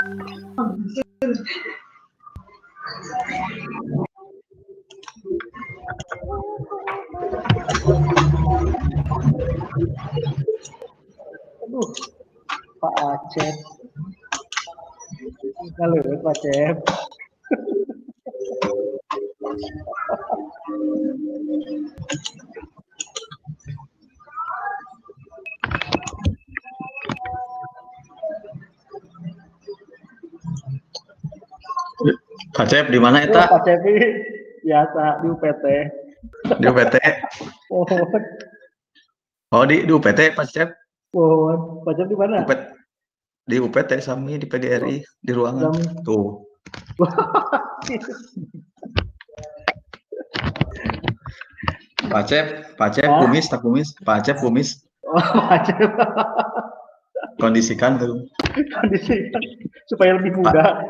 Aduh, Pak Acep. Halo, Pak Acep. Pak Cep di mana eta? Pak Cep biasa di UPT. Di UPT. Oh di UPT Pak Cep. Oh, Pak Cep di mana? Di UPT Sami di PGRI di ruangan. Tuh. Pak Cep kumis tak kumis? Pak Cep kumis. Oh, Pak Cep. Kondisikan tuh. Kondisikan supaya lebih muda.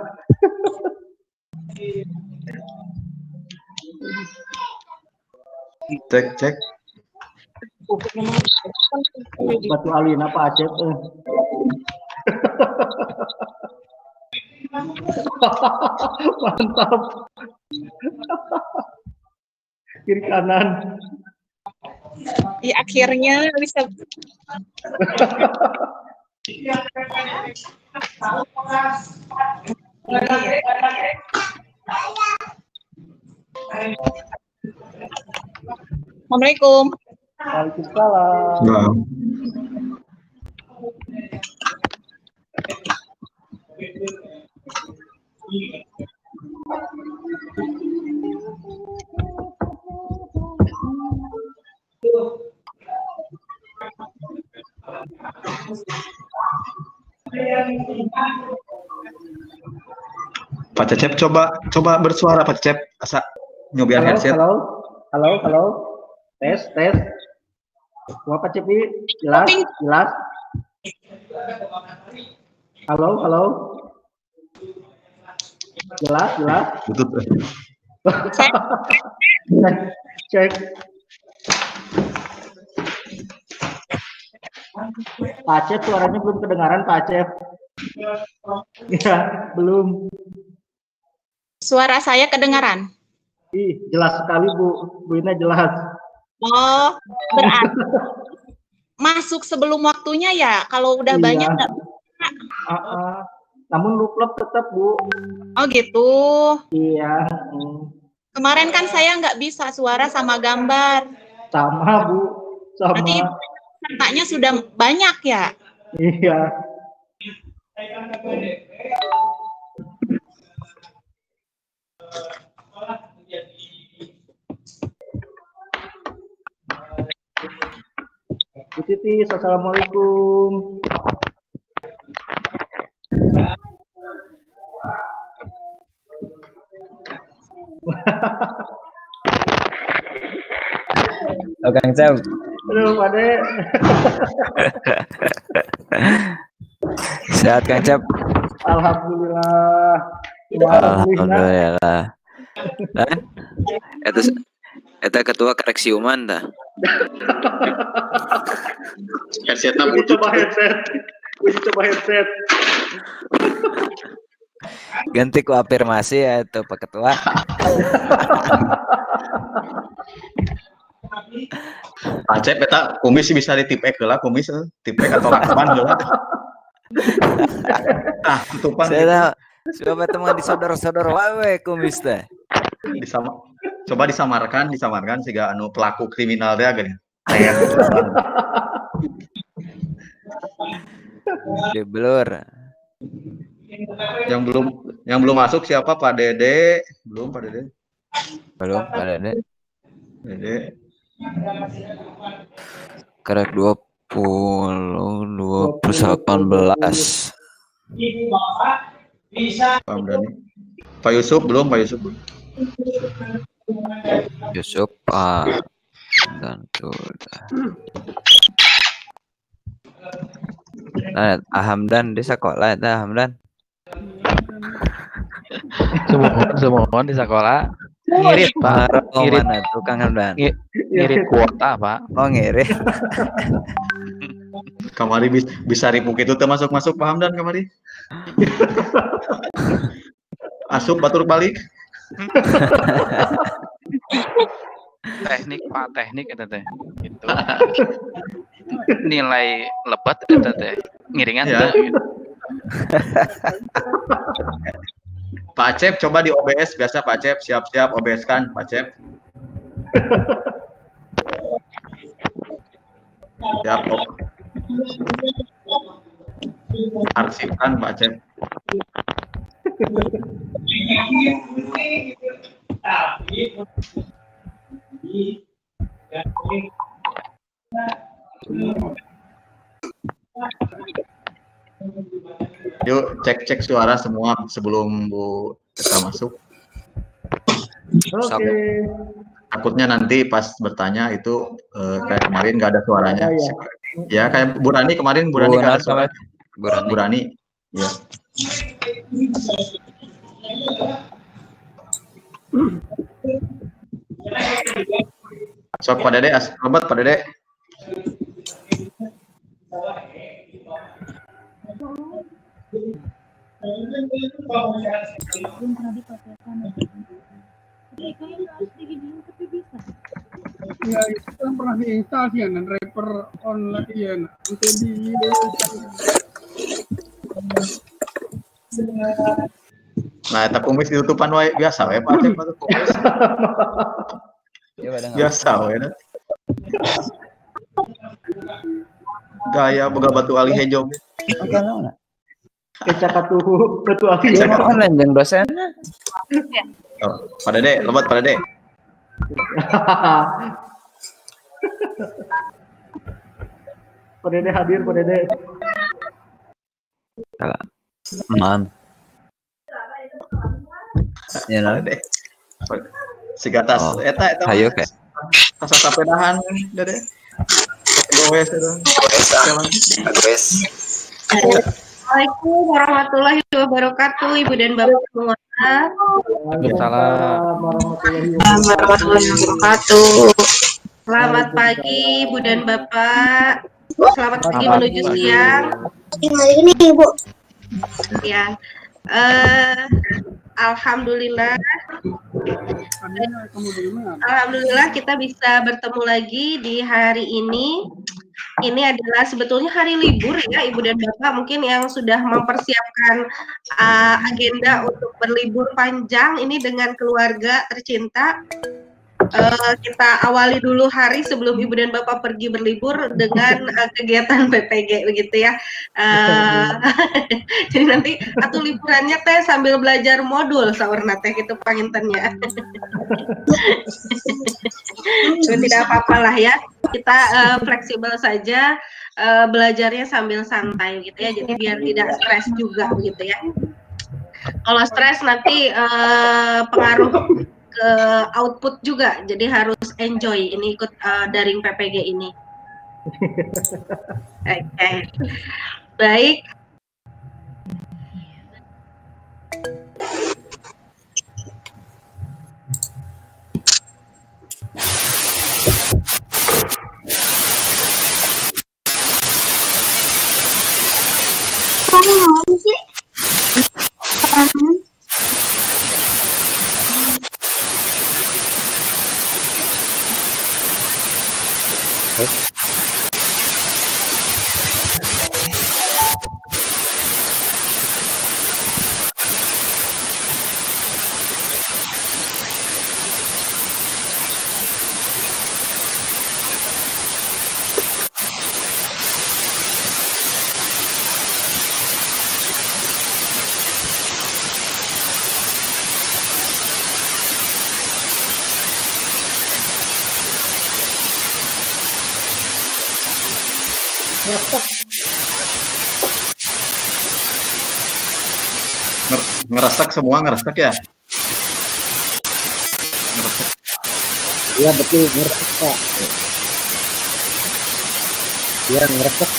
Cek. Batu alina Pak Acep. Mantap. Kiri kanan. Ya, akhirnya bisa. Assalamualaikum. Waalaikumsalam. Nah. Pak Cecep coba bersuara Pak Cecep, asa nyobian headset. Halo. Tes. Wah Pak Cepi, jelas. Halo. Jelas. Tutup. Cek. Pak Cep suaranya belum kedengaran Pak Cep. Ya, belum. Suara saya kedengaran? Ih, jelas sekali Bu Ina jelas. Oh, berarti masuk sebelum waktunya ya? Kalau udah banyak nggak bisa. Namun luklep tetap Bu. Oh gitu. Iya. Kemarin kan saya nggak bisa suara sama gambar. Sama Bu, sama. Berarti pesertanya sudah banyak ya? Iya. Bu Titi, assalamualaikum. Oh, Kang Cep. Aduh, Pak De. Sehat Kang Cep. Alhamdulillah. Alhamdulillah. Dan eta ketua koreksi uman dah. Headsetnya Coba headset. Ganti ku afirmasi ya itu Pak Ketua. Pak Cep eta kumis bisa ditipek heula kumis tipek atau lakban heula. Tutupan. Saya coba teman disodor-sodor wae kumis teh. Coba disamarkan sehingga anu pelaku kriminal teh gini. Di blur. Yang belum masuk siapa Pak Dede? Belum Pak Dede. Belum Pak Dede. Dede. Kerek 2018. Pak Hamdani. Pak Yusuf belum, Pak Yusuf. Yusuf dan sudah. Nah, Hamdan di sekolah itu Hamdan. Semua di sekolah ngirit Pak. Ngirit mana tuh Kang Hamdan? Ngirit kuota Pak. Oh ngirit. Kamari bisa ripuk itu teh masuk Pak Hamdan kamari. Asup batur balik. Teknik Pak, teknik eta teh. Gitu. Nilai lebat eta teh. Ngiringan Ya. teh. Gitu. Pak Acep coba di OBS biasa Pak Acep siap-siap OBS kan Pak Acep. Siap. Arsipkan Pak Acep. Yuk cek suara semua sebelum Bu kita masuk. Oke. Takutnya nanti pas bertanya itu kayak kemarin nggak ada suaranya. Iya. Ya kayak Bu Rani kemarin Bu Rani nggak ada suara. Bu Rani. Ya. Sok Pak Dede, lebat Pak Dede. Ya itu kan pernah diinstal sih dan rapper online ya untuk di Nah, eta kumis ditutupan wae biasa wae Pak Acep atuh kumis. Biasa wae na. Gaya boga batu ali hejo. Kecak atuh batu aki. Online jeung dosenna. Oh, Pak Dede, lebat Pak Dede. Pak Dede hadir, Pak Dede. Man. Ya Pak nah. Dede. Siga tas Oh, eta hayu ke. tas sapedahan Dede. Goes eta. Assalamualaikum warahmatullahi wabarakatuh, Ibu dan Bapak semua. Waalaikumsalam warahmatullahi wabarakatuh. Selamat pagi, Ibu dan Bapak. Selamat pagi menuju siang. Ini Ibu. Ya, Alhamdulillah. Alhamdulillah kita bisa bertemu lagi di hari ini. Ini adalah sebetulnya hari libur ya Ibu dan Bapak, mungkin yang sudah mempersiapkan agenda untuk berlibur panjang ini dengan keluarga tercinta. Kita awali dulu hari sebelum Ibu dan Bapak pergi berlibur dengan kegiatan PPG begitu ya. Jadi nanti atau liburannya teh sambil belajar modul saurna teh gitu pangintennya. Tidak apa-apa lah ya. Kita fleksibel saja belajarnya sambil santai gitu ya. Jadi biar tidak stres juga begitu ya. Kalau stres nanti pengaruh ke output juga, jadi harus enjoy ini ikut daring PPG ini. Oke. Baik. Ngeresak semua ngeresak ya. Iya betul, ngeresek Pak. Iya ngeresek.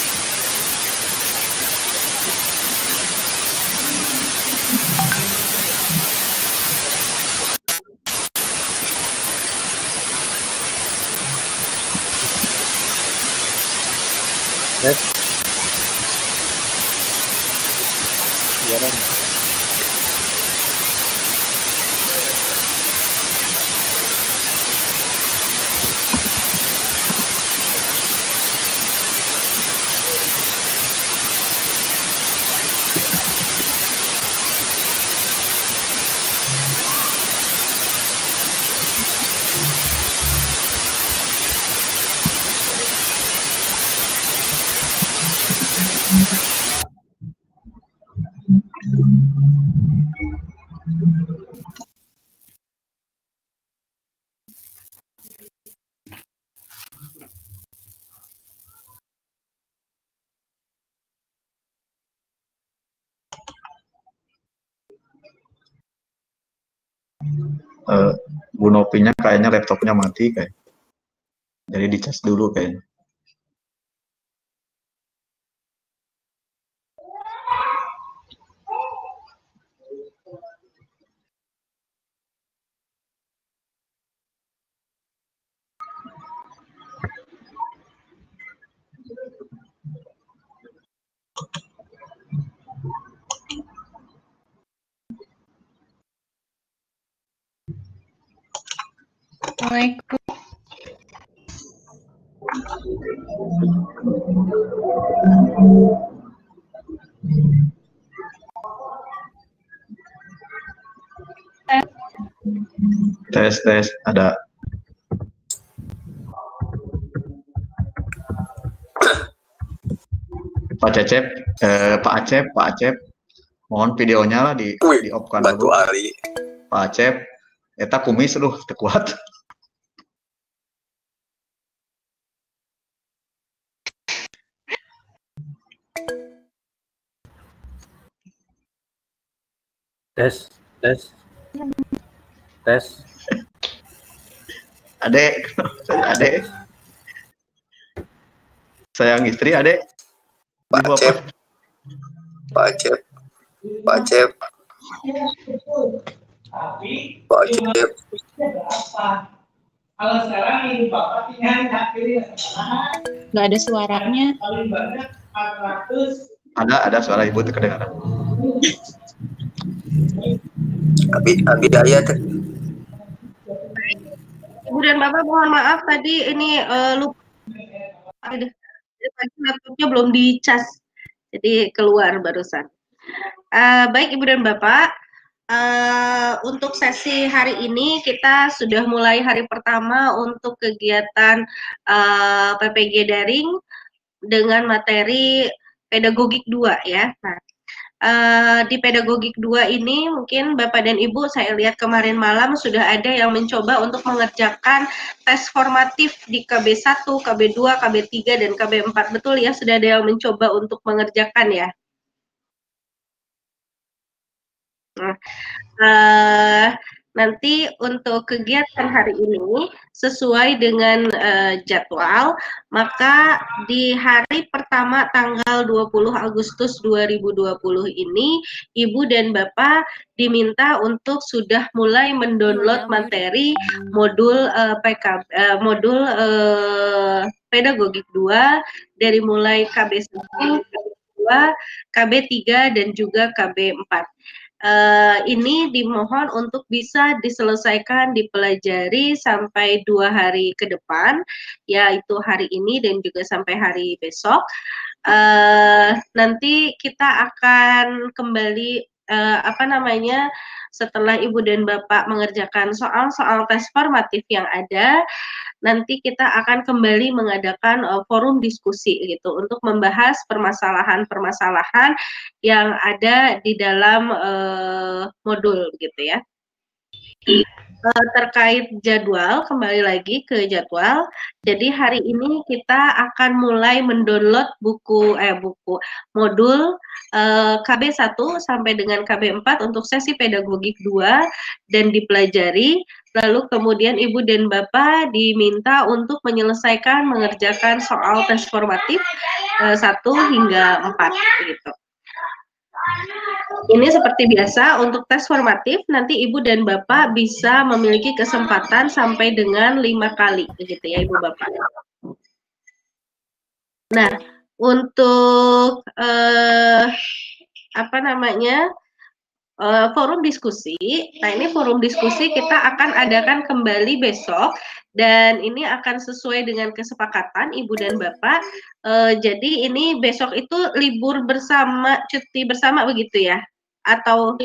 Bu Nopinya kayaknya laptopnya mati kayak. Jadi dicas dulu kayaknya. Assalamualaikum. Tes ada. Pak Cecep, Pak Acep, mohon videonya lah di off-kan dulu. Pak Acep, eta kumis lu kuat. Tes. Adek. Sayang istri, adek. Pak Acep. Kalau sekarang ini Bapak tinggal akhirnya Nggak ada suaranya. paling banyak 400. Ada suara ibu tuh kedengaran. Abi ayat. Ibu dan Bapak mohon maaf tadi ini lupa. Laptopnya belum dicas, jadi keluar barusan. Baik Ibu dan Bapak, untuk sesi hari ini kita sudah mulai hari pertama untuk kegiatan PPG daring dengan materi pedagogik 2 ya. Nah, di pedagogik 2 ini mungkin Bapak dan Ibu saya lihat kemarin malam sudah ada yang mencoba untuk mengerjakan tes formatif di KB1, KB2, KB3 dan KB4, betul ya? Sudah ada yang mencoba untuk mengerjakan ya? Nah, nanti untuk kegiatan hari ini sesuai dengan jadwal, maka di hari pertama tanggal 20 Agustus 2020 ini Ibu dan Bapak diminta untuk sudah mulai mendownload materi modul pedagogik 2 dari mulai KB1, KB2, KB3 dan juga KB4. Ini dimohon untuk bisa diselesaikan, dipelajari sampai 2 hari ke depan, yaitu hari ini dan juga sampai hari besok. Nanti kita akan kembali setelah Ibu dan Bapak mengerjakan soal-soal tes formatif yang ada, nanti kita akan kembali mengadakan forum diskusi gitu untuk membahas permasalahan-permasalahan yang ada di dalam modul gitu ya. Terkait jadwal, kembali lagi ke jadwal. Jadi hari ini kita akan mulai mendownload modul KB1 sampai dengan KB4 untuk sesi pedagogik 2 dan dipelajari. Lalu kemudian Ibu dan Bapak diminta untuk menyelesaikan mengerjakan soal tes formatif 1 hingga 4 gitu. Ini seperti biasa untuk tes formatif nanti Ibu dan Bapak bisa memiliki kesempatan sampai dengan 5 kali begitu ya Ibu Bapak. Nah, untuk apa namanya forum diskusi. Nah, ini forum diskusi kita akan adakan kembali besok dan ini akan sesuai dengan kesepakatan Ibu dan Bapak. Jadi ini besok itu libur bersama, cuti bersama begitu ya? Atau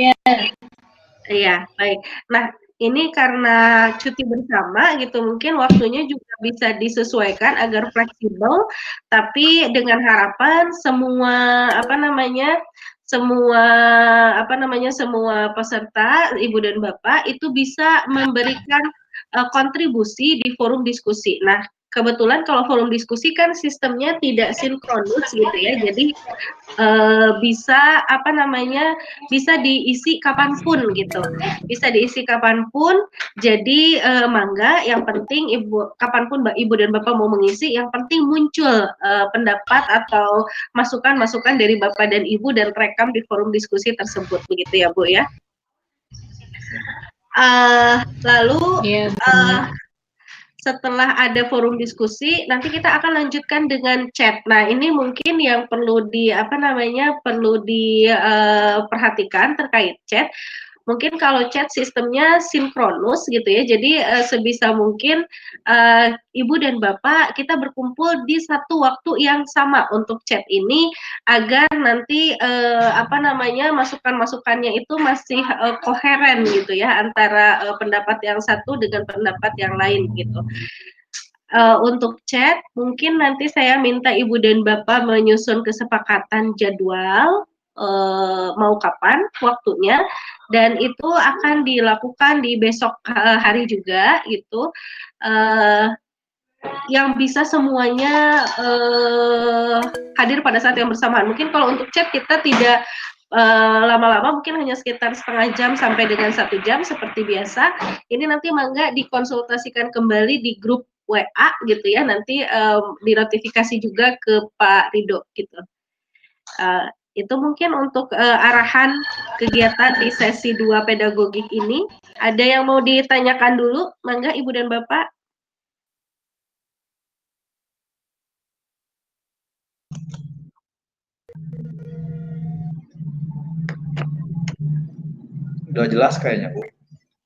iya, baik. Nah, ini karena cuti bersama gitu, mungkin waktunya juga bisa disesuaikan agar fleksibel, tapi dengan harapan semua semua peserta Ibu dan Bapak itu bisa memberikan kontribusi di forum diskusi. Nah, kebetulan kalau forum diskusi kan sistemnya tidak sinkronus gitu ya, jadi bisa bisa diisi kapanpun gitu, bisa diisi kapanpun. Jadi mangga, yang penting kapanpun Ibu dan Bapak mau mengisi, yang penting muncul pendapat atau masukan-masukan dari Bapak dan Ibu dan rekam di forum diskusi tersebut begitu ya Bu ya. Lalu setelah ada forum diskusi, nanti kita akan lanjutkan dengan chat. Nah, ini mungkin yang perlu diperhatikan terkait chat. Mungkin kalau chat sistemnya sinkronus gitu ya, jadi sebisa mungkin Ibu dan Bapak kita berkumpul di satu waktu yang sama untuk chat ini, agar nanti masukan-masukannya itu masih koheren gitu ya, antara pendapat yang satu dengan pendapat yang lain gitu. Untuk chat, mungkin nanti saya minta Ibu dan Bapak menyusun kesepakatan jadwal, mau kapan waktunya, dan itu akan dilakukan di besok hari juga gitu, yang bisa semuanya hadir pada saat yang bersamaan. Mungkin kalau untuk chat kita tidak lama-lama, mungkin hanya sekitar setengah jam sampai dengan 1 jam seperti biasa. Ini nanti mangga dikonsultasikan kembali di grup WA gitu ya, nanti dinotifikasi juga ke Pak Ridho gitu. Itu mungkin untuk arahan kegiatan di sesi 2 pedagogik ini. Ada yang mau ditanyakan dulu? Mangga Ibu dan Bapak. Udah jelas kayaknya, Bu.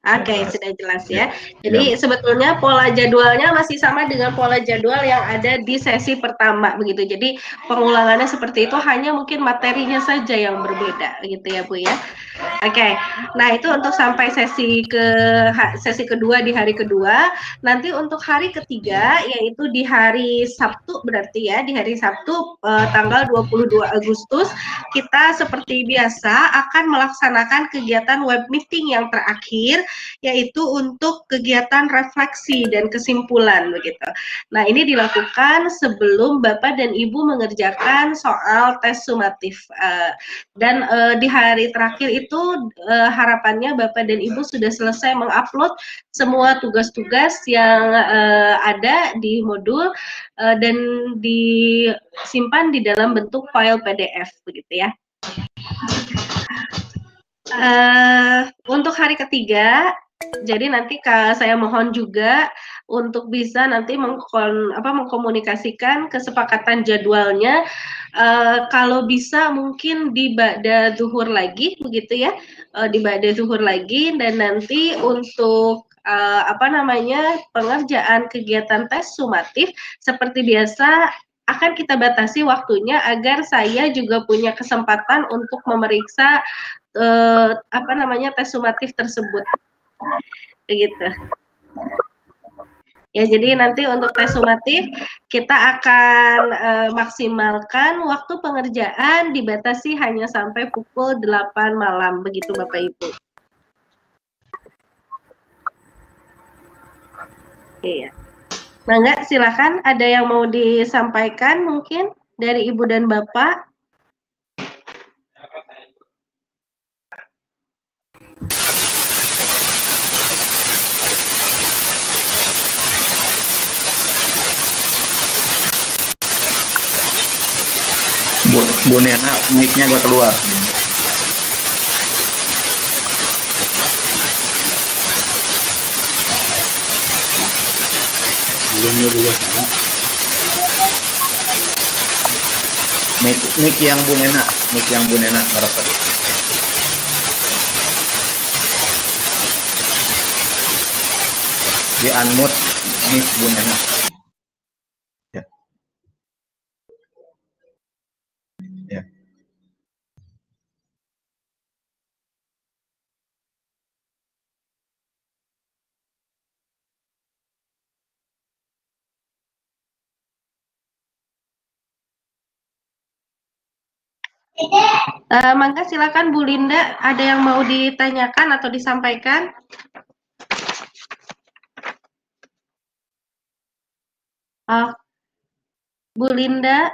Oke, sudah jelas ya. Jadi sebetulnya pola jadwalnya masih sama dengan pola jadwal yang ada di sesi pertama begitu. Jadi pengulangannya seperti itu, hanya mungkin materinya saja yang berbeda gitu ya Bu ya. Oke, nah itu untuk sampai sesi kedua di hari kedua. Nanti untuk hari ketiga, yaitu di hari Sabtu berarti ya, di hari Sabtu tanggal 22 Agustus, kita seperti biasa akan melaksanakan kegiatan web meeting yang terakhir, yaitu untuk kegiatan refleksi dan kesimpulan begitu. Nah, ini dilakukan sebelum Bapak dan Ibu mengerjakan soal tes sumatif. Dan di hari terakhir itu harapannya Bapak dan Ibu sudah selesai mengupload semua tugas-tugas yang ada di modul dan disimpan di dalam bentuk file PDF begitu ya. Untuk hari ketiga, jadi nanti saya mohon juga untuk bisa nanti mengkomunikasikan kesepakatan jadwalnya, kalau bisa mungkin di ba'da zuhur lagi begitu ya, di ba'da zuhur lagi, dan nanti untuk pengerjaan kegiatan tes sumatif seperti biasa akan kita batasi waktunya agar saya juga punya kesempatan untuk memeriksa tes sumatif tersebut begitu ya. Jadi nanti untuk tes sumatif kita akan maksimalkan waktu pengerjaan dibatasi hanya sampai pukul 8 malam begitu Bapak Ibu. Iya. Mangga silakan, ada yang mau disampaikan mungkin dari Ibu dan Bapak. Bu Nena, mic-nya agak keluar. Mic yang Bu Nena, ngeresep. Di unmute mic Bu Nena. Ya. Ya. Mangga silakan Bu Linda, ada yang mau ditanyakan atau disampaikan? Bu Linda.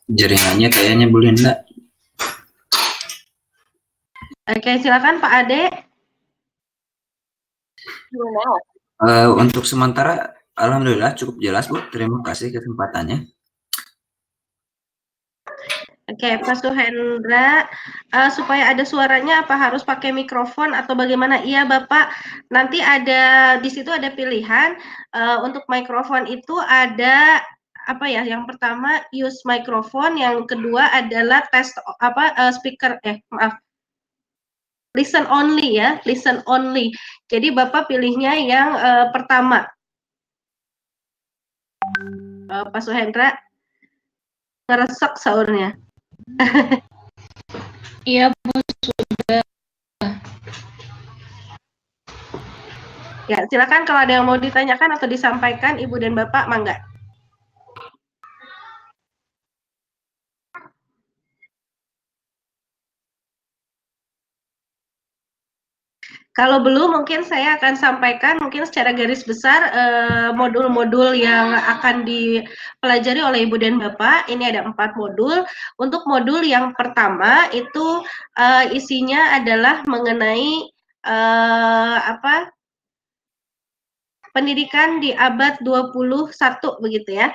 Jaringannya kayaknya Bu Linda. Oke, silakan Pak Ade. Untuk sementara, alhamdulillah cukup jelas Bu. Terima kasih kesempatannya. Oke, Pak Suhendra, supaya ada suaranya apa harus pakai mikrofon atau bagaimana? Iya, Bapak. Nanti ada di situ ada pilihan untuk mikrofon itu ada apa ya? Yang pertama use microphone, yang kedua adalah test speaker maaf. Listen only ya, listen only. Jadi Bapak pilihnya yang pertama. Pak Suhendra ngeresek sahurnya. Iya Bu, sudah. Ya, silakan kalau ada yang mau ditanyakan atau disampaikan Ibu dan Bapak, mangga. Kalau belum, mungkin saya akan sampaikan mungkin secara garis besar modul-modul yang akan dipelajari oleh Ibu dan Bapak. Ini ada 4 modul. Untuk modul yang pertama itu isinya adalah mengenai pendidikan di abad 21 begitu ya.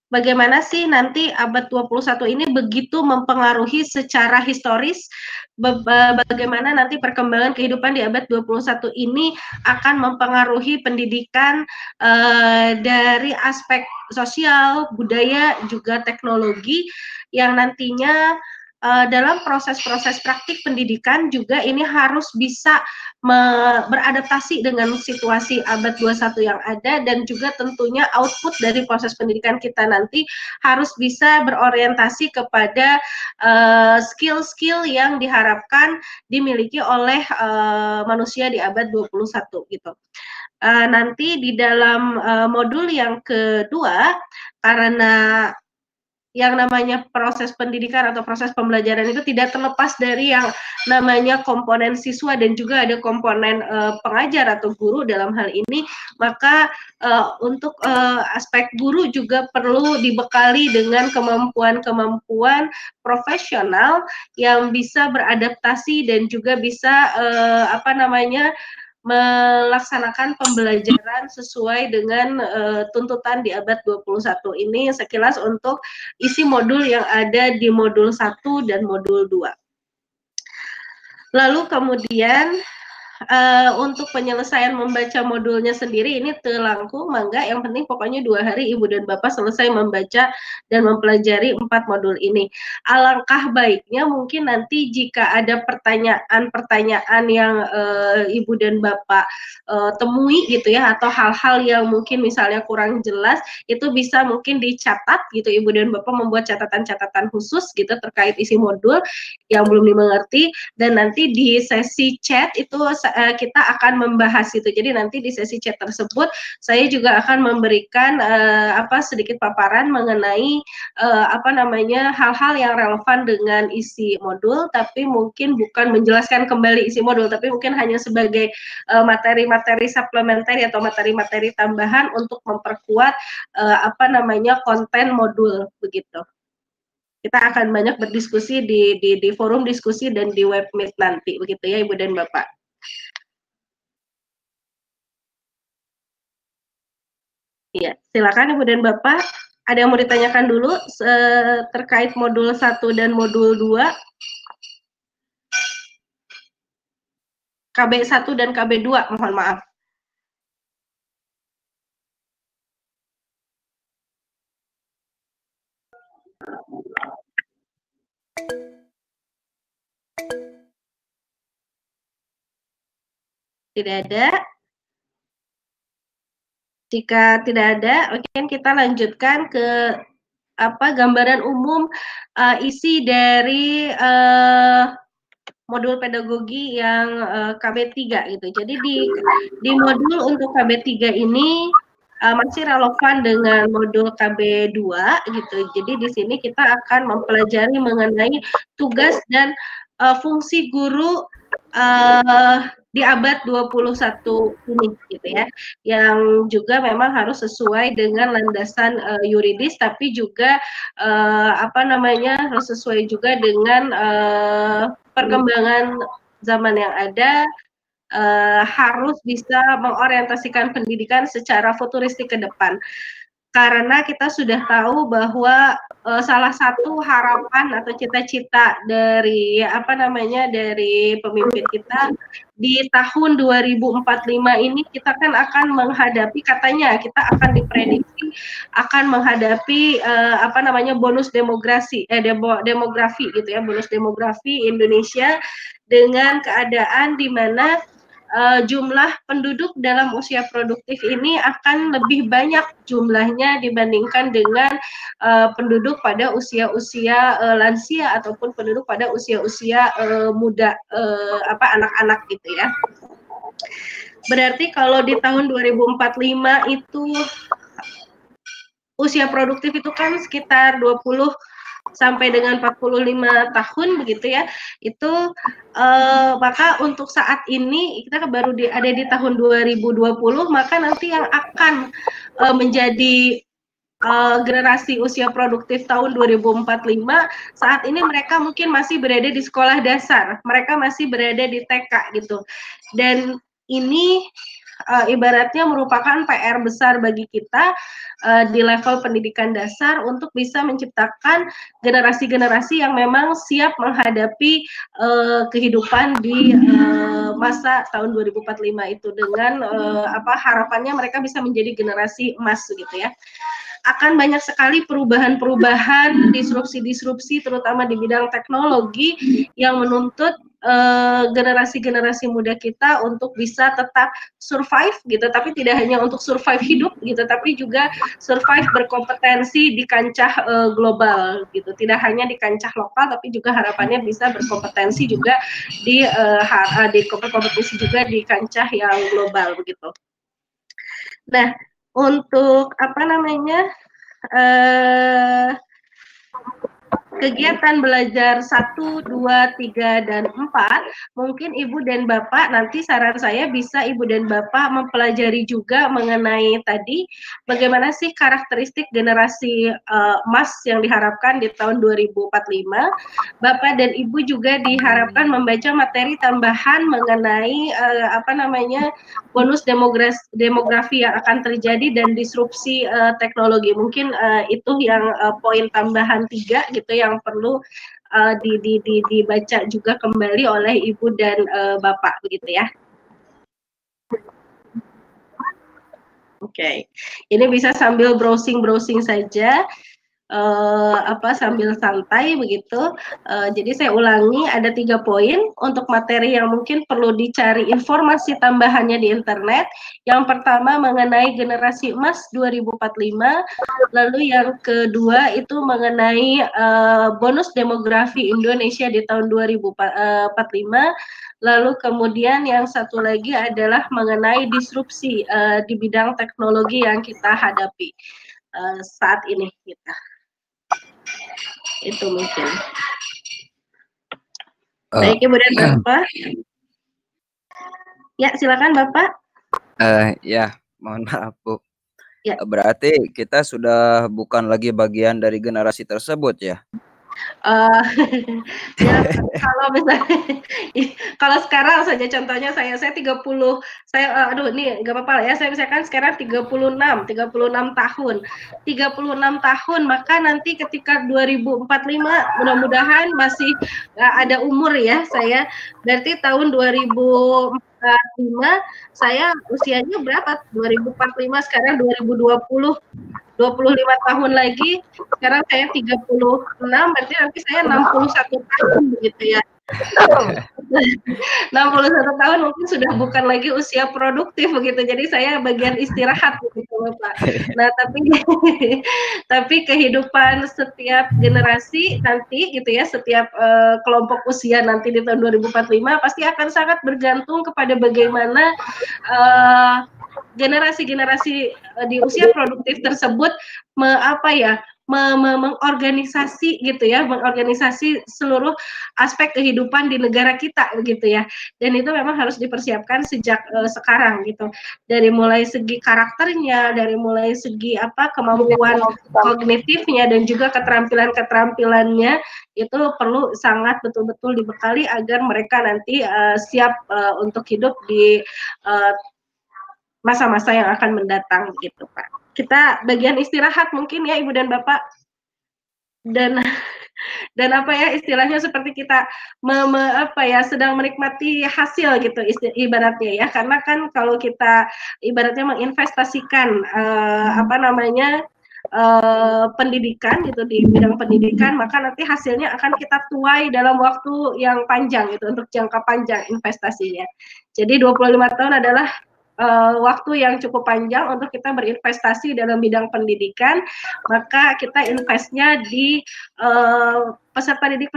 Bagaimana sih nanti abad 21 ini begitu mempengaruhi secara historis, bagaimana nanti perkembangan kehidupan di abad 21 ini akan mempengaruhi pendidikan dari aspek sosial, budaya, juga teknologi, yang nantinya dalam proses-proses praktik pendidikan juga ini harus bisa beradaptasi dengan situasi abad 21 yang ada, dan juga tentunya output dari proses pendidikan kita nanti harus bisa berorientasi kepada skill-skill yang diharapkan dimiliki oleh manusia di abad 21 gitu. Nanti di dalam modul yang kedua, karena yang namanya proses pendidikan atau proses pembelajaran itu tidak terlepas dari yang namanya komponen siswa dan juga ada komponen pengajar atau guru dalam hal ini, maka untuk aspek guru juga perlu dibekali dengan kemampuan-kemampuan profesional yang bisa beradaptasi dan juga bisa melaksanakan pembelajaran sesuai dengan tuntutan di abad 21 ini. Sekilas untuk isi modul yang ada di modul 1 dan modul 2. Lalu kemudian untuk penyelesaian membaca modulnya sendiri ini telangkung, mangga, yang penting pokoknya 2 hari Ibu dan Bapak selesai membaca dan mempelajari 4 modul ini. Alangkah baiknya mungkin nanti jika ada pertanyaan-pertanyaan yang Ibu dan Bapak temui gitu ya, atau hal-hal yang mungkin misalnya kurang jelas, itu bisa mungkin dicatat gitu, Ibu dan Bapak membuat catatan-catatan khusus gitu terkait isi modul yang belum dimengerti, dan nanti di sesi chat itu kita akan membahas itu. Jadi nanti di sesi chat tersebut saya juga akan memberikan sedikit paparan mengenai hal-hal yang relevan dengan isi modul, tapi mungkin bukan menjelaskan kembali isi modul, tapi mungkin hanya sebagai materi-materi suplementari atau materi-materi tambahan untuk memperkuat konten modul begitu. Kita akan banyak berdiskusi di forum diskusi dan di web meet nanti begitu ya Ibu dan Bapak. Iya, silakan Ibu dan Bapak. Ada yang mau ditanyakan dulu terkait modul 1 dan modul 2? KB1 dan KB2, mohon maaf. Tidak ada. Jika tidak ada, oke, kita lanjutkan ke gambaran umum isi dari modul pedagogi yang KB3 gitu. Jadi di modul untuk KB3 ini masih relevan dengan modul KB2 gitu. Jadi di sini kita akan mempelajari mengenai tugas dan fungsi guru di abad 21 ini gitu ya, yang juga memang harus sesuai dengan landasan yuridis, tapi juga harus sesuai juga dengan perkembangan zaman yang ada, harus bisa mengorientasikan pendidikan secara futuristik ke depan. Karena kita sudah tahu bahwa salah satu harapan atau cita-cita dari dari pemimpin kita di tahun 2045 ini, kita kan akan menghadapi, katanya kita akan diprediksi akan menghadapi bonus demografi gitu ya, bonus demografi Indonesia dengan keadaan di mana jumlah penduduk dalam usia produktif ini akan lebih banyak jumlahnya dibandingkan dengan penduduk pada usia-usia lansia ataupun penduduk pada usia-usia muda, anak-anak gitu ya. Berarti kalau di tahun 2045 itu usia produktif itu kan sekitar 20 sampai dengan 45 tahun begitu ya. Itu maka untuk saat ini kita baru ada di tahun 2020, maka nanti yang akan menjadi generasi usia produktif tahun 2045, saat ini mereka mungkin masih berada di sekolah dasar, mereka masih berada di TK gitu. Dan ini ibaratnya merupakan PR besar bagi kita di level pendidikan dasar untuk bisa menciptakan generasi-generasi yang memang siap menghadapi kehidupan di masa tahun 2045 itu dengan harapannya mereka bisa menjadi generasi emas gitu ya. Akan banyak sekali perubahan-perubahan, disrupsi-disrupsi terutama di bidang teknologi yang menuntut generasi-generasi muda kita untuk bisa tetap survive gitu, tapi tidak hanya untuk survive hidup gitu, tapi juga survive berkompetensi di kancah global gitu, tidak hanya di kancah lokal, tapi juga harapannya bisa berkompetensi juga di kompetisi juga di kancah yang global begitu. Nah, untuk kegiatan belajar 1, 2, 3, dan 4, mungkin Ibu dan Bapak nanti saran saya bisa Ibu dan Bapak mempelajari juga mengenai tadi bagaimana sih karakteristik generasi emas yang diharapkan di tahun 2045. Bapak dan Ibu juga diharapkan membaca materi tambahan mengenai bonus demografi yang akan terjadi dan disrupsi teknologi. Mungkin itu yang poin tambahan 3 gitu yang perlu dibaca juga kembali oleh Ibu dan Bapak begitu ya. Oke. Ini bisa sambil browsing saja. Sambil santai begitu. Jadi saya ulangi, ada 3 poin untuk materi yang mungkin perlu dicari informasi tambahannya di internet. Yang pertama mengenai generasi emas 2045, lalu yang kedua itu mengenai bonus demografi Indonesia di tahun 2045, lalu kemudian yang satu lagi adalah mengenai disrupsi di bidang teknologi yang kita hadapi saat ini kita. Itu mungkin. Baik, Ibu dan Bapak. Ya, silakan Bapak. Ya, mohon maaf Bu. Ya. Berarti kita sudah bukan lagi bagian dari generasi tersebut ya? Ya, kalau misalnya kalau sekarang saja contohnya saya 30, ini nggak apa-apa ya, saya misalkan sekarang 36 tahun, maka nanti ketika 2045 mudah-mudahan masih ada umur ya saya, berarti tahun 2045 saya usianya berapa? 2045 sekarang 2020. 25 tahun lagi, sekarang saya 36, berarti nanti saya 61 tahun begitu ya. 61 tahun mungkin sudah bukan lagi usia produktif begitu, jadi saya bagian istirahat begitu Bapak. Nah tapi kehidupan setiap generasi nanti gitu ya, setiap kelompok usia nanti di tahun 2045 pasti akan sangat bergantung kepada bagaimana generasi-generasi di usia produktif tersebut mengorganisasi gitu ya, mengorganisasi seluruh aspek kehidupan di negara kita gitu ya. Dan itu memang harus dipersiapkan sejak sekarang gitu. Dari mulai segi karakternya, dari mulai segi kemampuan kognitifnya dan juga keterampilan-keterampilannya itu perlu sangat betul-betul dibekali agar mereka nanti siap untuk hidup di masa-masa yang akan mendatang gitu Pak. Kita bagian istirahat mungkin ya Ibu dan Bapak, dan istilahnya seperti kita sedang menikmati hasil gitu ibaratnya ya, karena kan kalau kita ibaratnya menginvestasikan pendidikan gitu di bidang pendidikan, maka nanti hasilnya akan kita tuai dalam waktu yang panjang gitu, untuk jangka panjang investasinya. Jadi 25 tahun adalah waktu yang cukup panjang untuk kita berinvestasi dalam bidang pendidikan, maka kita investnya di peserta didik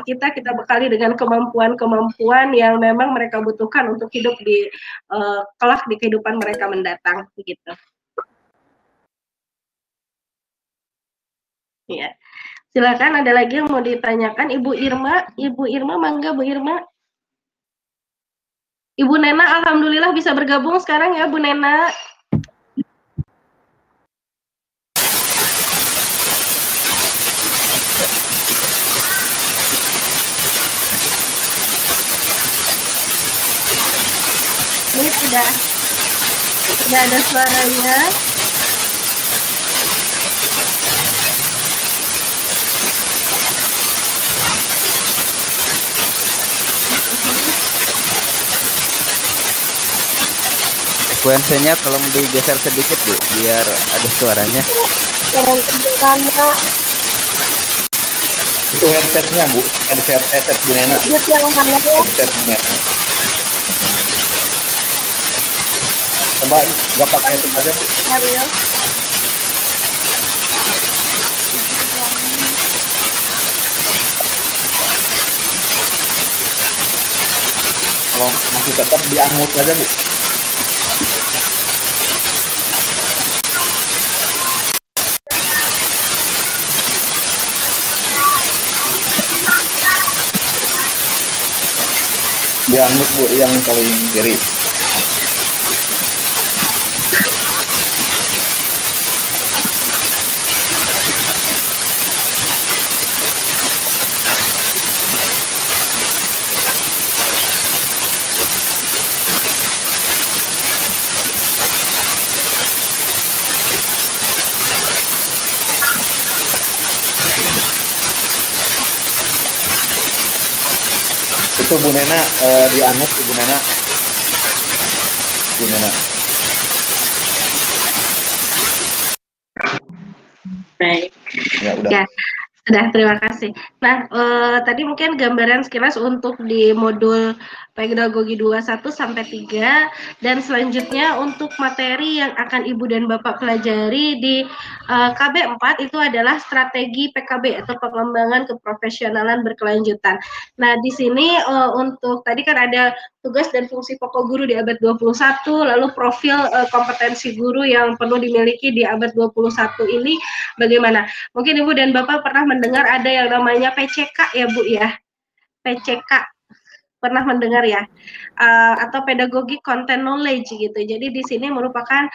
kita bekali dengan kemampuan-kemampuan yang memang mereka butuhkan untuk hidup di kelak di kehidupan mereka mendatang begitu. Ya, silakan ada lagi yang mau ditanyakan Ibu Irma, mangga Bu Irma. Ibu Nena, alhamdulillah bisa bergabung sekarang ya, Bu Nena. Ini sudah ada suaranya. Frekuensinya tolong digeser sedikit Bu, biar ada suaranya. Itu headsetnya Bu, headset Bu Nena. Headsetnya. Coba nggak pakai itu aja Bu. Kalau masih tetap di-unmute aja Bu. Di-unmute Bu, yang paling kiri. Itu Bu Nena, di-unmute Bu Nena. Bu Nena. Baik. Ya, udah. Ya, sudah, terima kasih. Nah, tadi mungkin gambaran sekilas untuk di modul pedagogi 21 sampai 3, dan selanjutnya untuk materi yang akan Ibu dan Bapak pelajari di KB 4 itu adalah strategi PKB atau pengembangan keprofesionalan berkelanjutan. Nah, di sini untuk tadi kan ada tugas dan fungsi pokok guru di abad 21, lalu profil kompetensi guru yang perlu dimiliki di abad 21 ini bagaimana? Mungkin Ibu dan Bapak pernah mendengar ada yang namanya PCK ya Bu ya, PCK. Pernah mendengar ya, atau pedagogi content knowledge gitu. Jadi di sini merupakan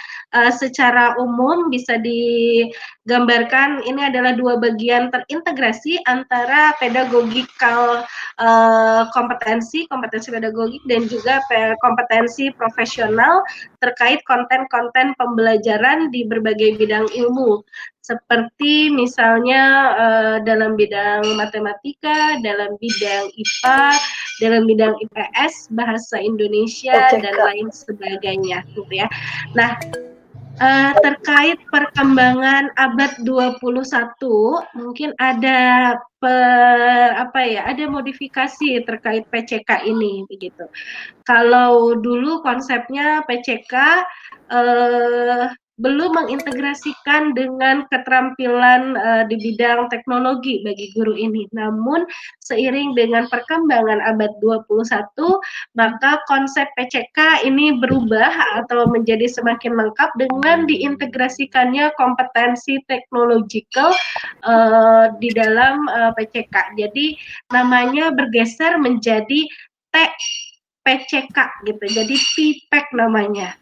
secara umum bisa digambarkan ini adalah dua bagian terintegrasi antara pedagogikal kompetensi pedagogik dan juga kompetensi profesional terkait konten-konten pembelajaran di berbagai bidang ilmu. Seperti misalnya dalam bidang matematika, dalam bidang IPA, dalam bidang IPS, bahasa Indonesia, dan lain sebagainya, gitu ya. Nah, terkait perkembangan abad 21 mungkin ada ada modifikasi terkait PCK ini begitu. Kalau dulu konsepnya PCK belum mengintegrasikan dengan keterampilan di bidang teknologi bagi guru ini. Namun seiring dengan perkembangan abad 21, maka konsep PCK ini berubah atau menjadi semakin lengkap dengan diintegrasikannya kompetensi teknologikal di dalam PCK. Jadi namanya bergeser menjadi PCK gitu. Jadi TPEK namanya.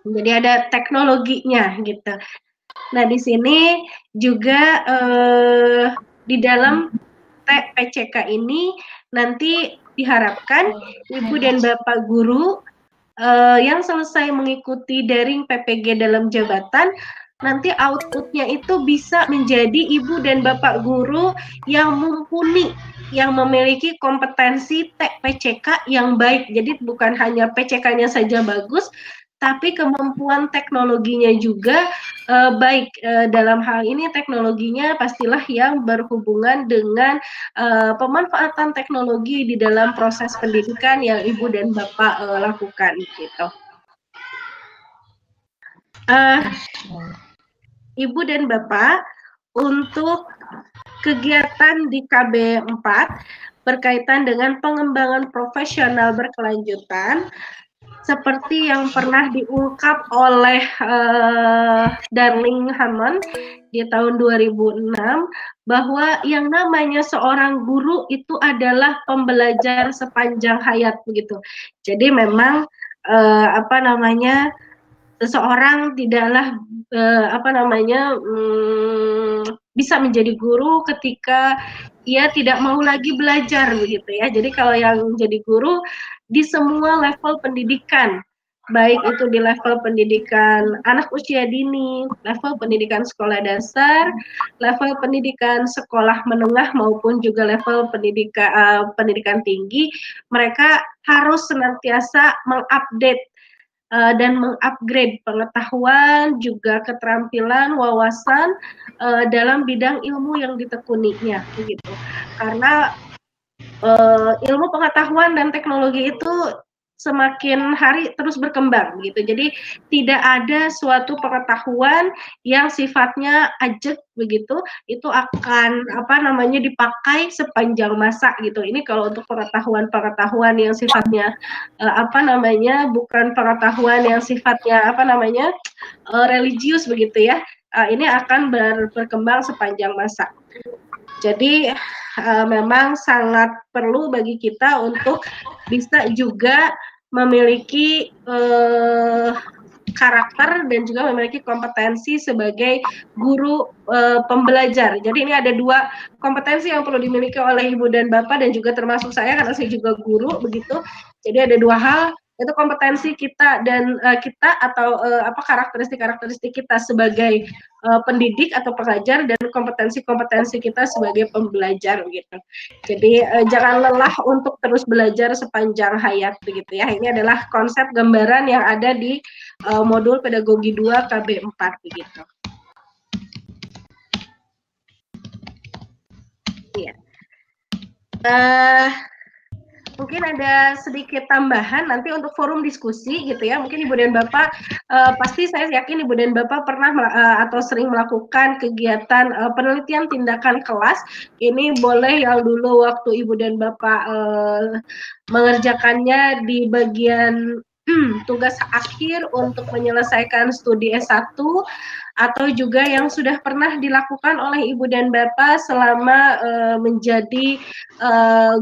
Jadi ada teknologinya gitu. Nah di sini juga di dalam PCK ini nanti diharapkan Ibu dan Bapak guru yang selesai mengikuti daring PPG dalam jabatan, nanti outputnya itu bisa menjadi Ibu dan Bapak guru yang mumpuni, yang memiliki kompetensi PCK yang baik. Jadi bukan hanya PCK-nya saja bagus, tapi kemampuan teknologinya juga baik. Dalam hal ini teknologinya pastilah yang berhubungan dengan pemanfaatan teknologi di dalam proses pendidikan yang Ibu dan Bapak lakukan gitu. Ibu dan Bapak, untuk kegiatan di KB 4 berkaitan dengan pengembangan profesional berkelanjutan, seperti yang pernah diungkap oleh Darling Hammond di tahun 2006, bahwa yang namanya seorang guru itu adalah pembelajar sepanjang hayat begitu. Jadi memang seseorang tidaklah bisa menjadi guru ketika ia tidak mau lagi belajar begitu ya. Jadi kalau yang jadi guru di semua level pendidikan, baik itu di level pendidikan anak usia dini, level pendidikan sekolah dasar, level pendidikan sekolah menengah maupun juga level pendidikan tinggi, mereka harus senantiasa mengupdate dan mengupgrade pengetahuan, juga keterampilan, wawasan dalam bidang ilmu yang ditekuninya begitu. Karena ilmu pengetahuan dan teknologi itu semakin hari terus berkembang gitu. Jadi tidak ada suatu pengetahuan yang sifatnya ajek begitu, itu akan dipakai sepanjang masa gitu. Ini kalau untuk pengetahuan yang sifatnya bukan pengetahuan yang sifatnya religius begitu ya. Ini akan berkembang sepanjang masa. Jadi memang sangat perlu bagi kita untuk bisa juga memiliki karakter dan juga memiliki kompetensi sebagai guru pembelajar. Jadi ini ada dua kompetensi yang perlu dimiliki oleh Ibu dan Bapak dan juga termasuk saya karena saya juga guru begitu. Jadi ada dua hal, itu kompetensi kita dan karakteristik kita sebagai pendidik atau pengajar dan kompetensi kita sebagai pembelajar gitu. Jadi jangan lelah untuk terus belajar sepanjang hayat begitu ya. Ini adalah konsep gambaran yang ada di modul pedagogi 2 KB 4 begitu. Iya. Mungkin ada sedikit tambahan nanti untuk forum diskusi gitu ya. Mungkin Ibu dan Bapak pasti saya yakin Ibu dan Bapak pernah atau sering melakukan kegiatan penelitian tindakan kelas. Ini boleh yang dulu waktu Ibu dan Bapak mengerjakannya di bagian tugas akhir untuk menyelesaikan studi S1 atau juga yang sudah pernah dilakukan oleh Ibu dan Bapak selama menjadi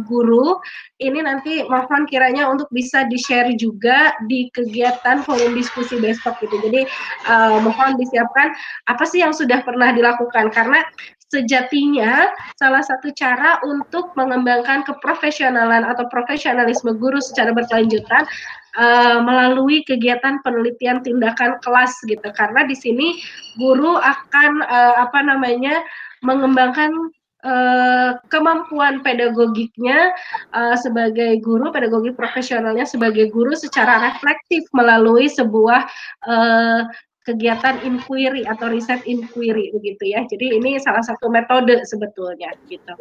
guru. Ini nanti mohon kiranya untuk bisa di-share juga di kegiatan forum diskusi besok gitu. Jadi mohon disiapkan apa sih yang sudah pernah dilakukan, karena sejatinya salah satu cara untuk mengembangkan keprofesionalan atau profesionalisme guru secara berkelanjutan melalui kegiatan penelitian tindakan kelas gitu. Karena di sini guru akan mengembangkan kemampuan pedagogiknya sebagai guru, pedagogik profesionalnya sebagai guru secara reflektif melalui sebuah kegiatan inquiry atau riset inquiry begitu ya. Jadi ini salah satu metode sebetulnya gitu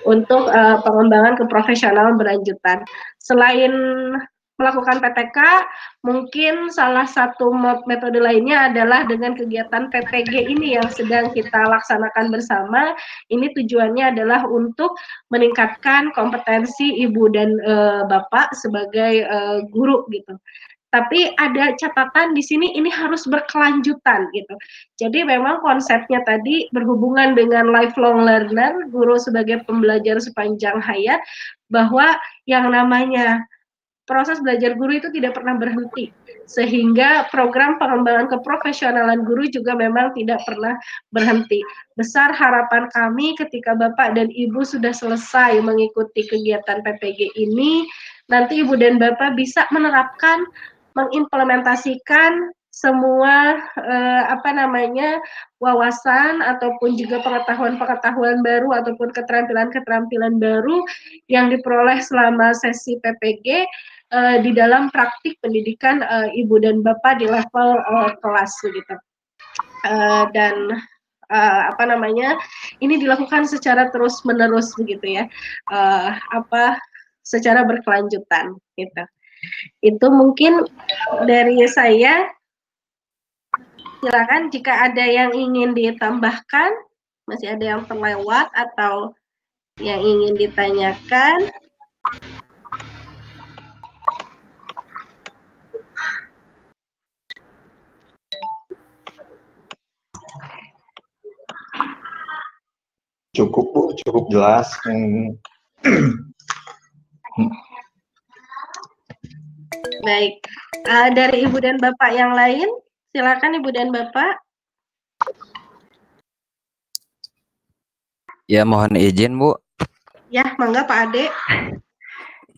untuk pengembangan keprofesionalan berlanjutan. Selain melakukan PTK, mungkin salah satu metode lainnya adalah dengan kegiatan PPG ini yang sedang kita laksanakan bersama. Ini tujuannya adalah untuk meningkatkan kompetensi ibu dan bapak sebagai guru gitu. Tapi ada catatan di sini, ini harus berkelanjutan gitu. Jadi memang konsepnya tadi berhubungan dengan lifelong learner, guru sebagai pembelajar sepanjang hayat, bahwa yang namanya proses belajar guru itu tidak pernah berhenti, sehingga program pengembangan keprofesionalan guru juga memang tidak pernah berhenti. Besar harapan kami ketika Bapak dan Ibu sudah selesai mengikuti kegiatan PPG ini, nanti Ibu dan Bapak bisa menerapkan, mengimplementasikan semua wawasan ataupun juga pengetahuan-pengetahuan baru ataupun keterampilan-keterampilan baru yang diperoleh selama sesi PPG di dalam praktik pendidikan ibu dan bapak di level kelas gitu. Dan ini dilakukan secara terus-menerus begitu ya, secara berkelanjutan gitu. Itu mungkin dari saya. Silakan jika ada yang ingin ditambahkan, masih ada yang terlewat atau yang ingin ditanyakan. Cukup Bu, cukup jelas. Baik, dari Ibu dan Bapak yang lain, silakan Ibu dan Bapak. Ya, mohon izin Bu. Ya, mangga Pak Ade.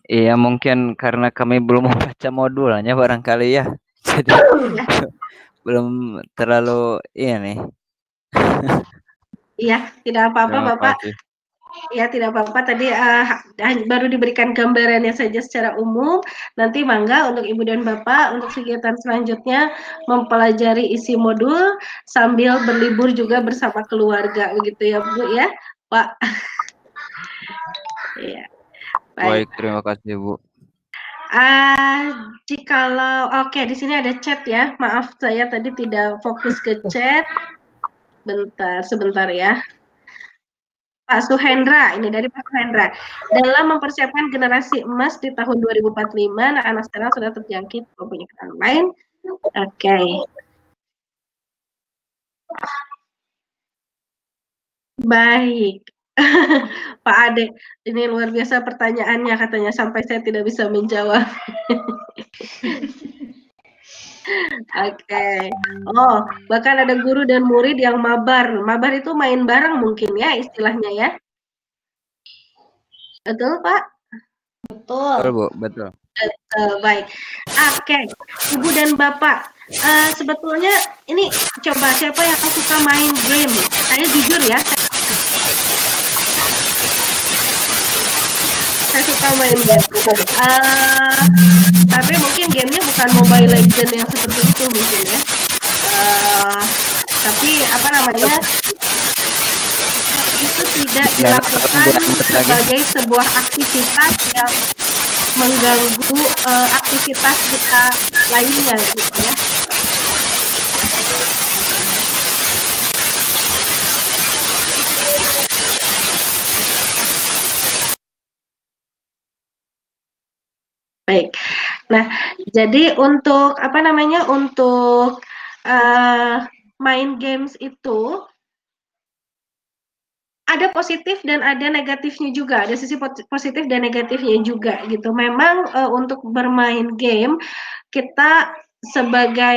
Iya, mungkin karena kami belum membaca modulnya barangkali ya. Jadi belum terlalu ini. Iya, tidak apa-apa Bapak. Ya, tidak apa-apa. Tadi baru diberikan gambarannya saja secara umum. Nanti mangga untuk Ibu dan Bapak untuk kegiatan selanjutnya mempelajari isi modul sambil berlibur juga bersama keluarga, begitu ya Bu ya, Pak. Iya. Baik, terima kasih Bu. Jikalau oke, di sini ada chat ya. Maaf saya tadi tidak fokus ke chat. Sebentar ya. Pak Suhendra, ini dari Pak Suhendra. Dalam mempersiapkan generasi emas di tahun 2045, anak-anak sekarang sudah terjangkit kebanyakan lain. Oke. Baik. Pak Ade, ini luar biasa pertanyaannya katanya, sampai saya tidak bisa menjawab. Oke. Oh, bahkan ada guru dan murid yang mabar. Mabar itu main bareng mungkin ya istilahnya ya. Betul, Pak? Betul, Bu, betul. Baik. Oke, Ibu dan Bapak. Sebetulnya ini coba siapa yang suka main game? Saya jujur ya. Saya suka main game. Tapi mungkin gamenya bukan Mobile Legends yang seperti itu mungkin ya. Tapi itu tidak dilakukan sebagai sebuah aktivitas yang mengganggu aktivitas kita lainnya gitu ya. Baik. Nah, jadi untuk untuk main games itu ada positif dan ada negatifnya juga, ada sisi positif dan negatifnya juga gitu. Memang untuk bermain game kita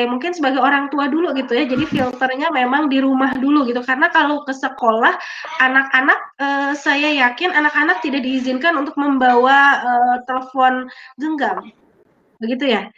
mungkin sebagai orang tua dulu gitu ya, jadi filternya memang di rumah dulu gitu, karena kalau ke sekolah anak-anak saya yakin anak-anak tidak diizinkan untuk membawa telepon genggam, begitu ya?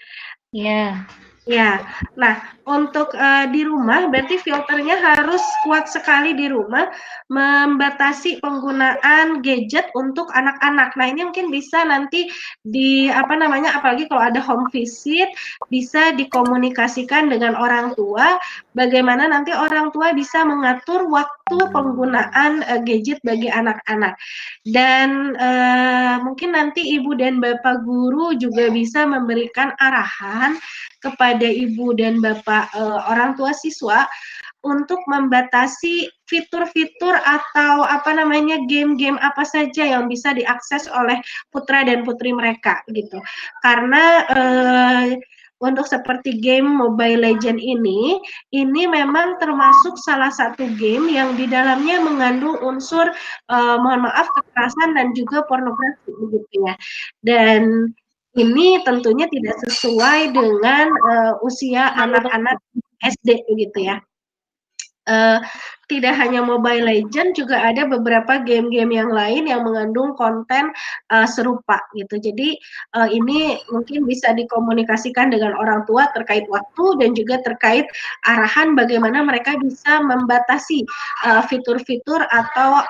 Iya. Ya, nah untuk di rumah berarti filternya harus kuat sekali di rumah, membatasi penggunaan gadget untuk anak-anak. Nah ini mungkin bisa nanti di apa namanya, apalagi kalau ada home visit, bisa dikomunikasikan dengan orang tua, bagaimana nanti orang tua bisa mengatur waktu penggunaan gadget bagi anak-anak. Dan mungkin nanti ibu dan bapak guru juga bisa memberikan arahan kepada ibu dan bapak orang tua siswa untuk membatasi fitur-fitur atau apa namanya game-game apa saja yang bisa diakses oleh putra dan putri mereka gitu. Karena untuk seperti game Mobile Legend ini memang termasuk salah satu game yang di dalamnya mengandung unsur mohon maaf kekerasan dan juga pornografi begitu ya. Dan ini tentunya tidak sesuai dengan usia anak-anak SD begitu ya. Tidak hanya Mobile Legend, juga ada beberapa game-game yang lain yang mengandung konten serupa gitu. Jadi ini mungkin bisa dikomunikasikan dengan orang tua terkait waktu dan juga terkait arahan bagaimana mereka bisa membatasi fitur-fitur atau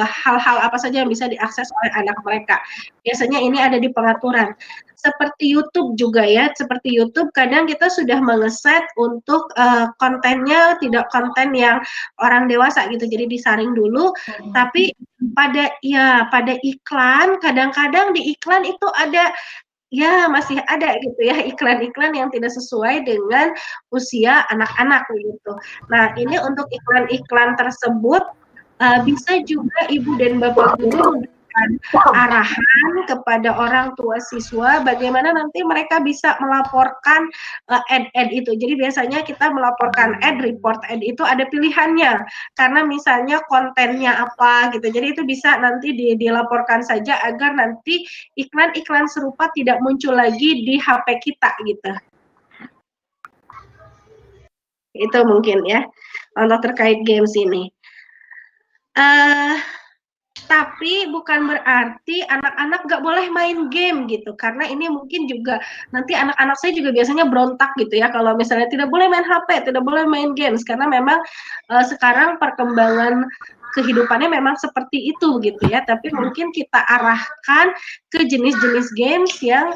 hal-hal apa saja yang bisa diakses oleh anak mereka. Biasanya ini ada di pengaturan. Seperti YouTube juga ya, seperti YouTube kadang kita sudah mengeset untuk kontennya tidak konten yang orang dewasa gitu, jadi disaring dulu. Tapi pada iklan, kadang-kadang di iklan itu ada ya masih ada gitu ya iklan-iklan yang tidak sesuai dengan usia anak-anak gitu. Nah ini untuk iklan-iklan tersebut bisa juga ibu dan bapak guru arahan kepada orang tua siswa bagaimana nanti mereka bisa melaporkan ad itu. Jadi biasanya kita melaporkan report ad itu ada pilihannya karena misalnya kontennya apa gitu. Jadi itu bisa nanti dilaporkan saja agar nanti iklan-iklan serupa tidak muncul lagi di HP kita gitu. Itu mungkin ya untuk terkait games ini. Tapi bukan berarti anak-anak nggak boleh main game gitu, karena ini mungkin juga nanti anak-anak saya juga biasanya berontak gitu ya kalau misalnya tidak boleh main HP, tidak boleh main games, karena memang sekarang perkembangan kehidupannya memang seperti itu gitu ya. Tapi mungkin kita arahkan ke jenis-jenis games yang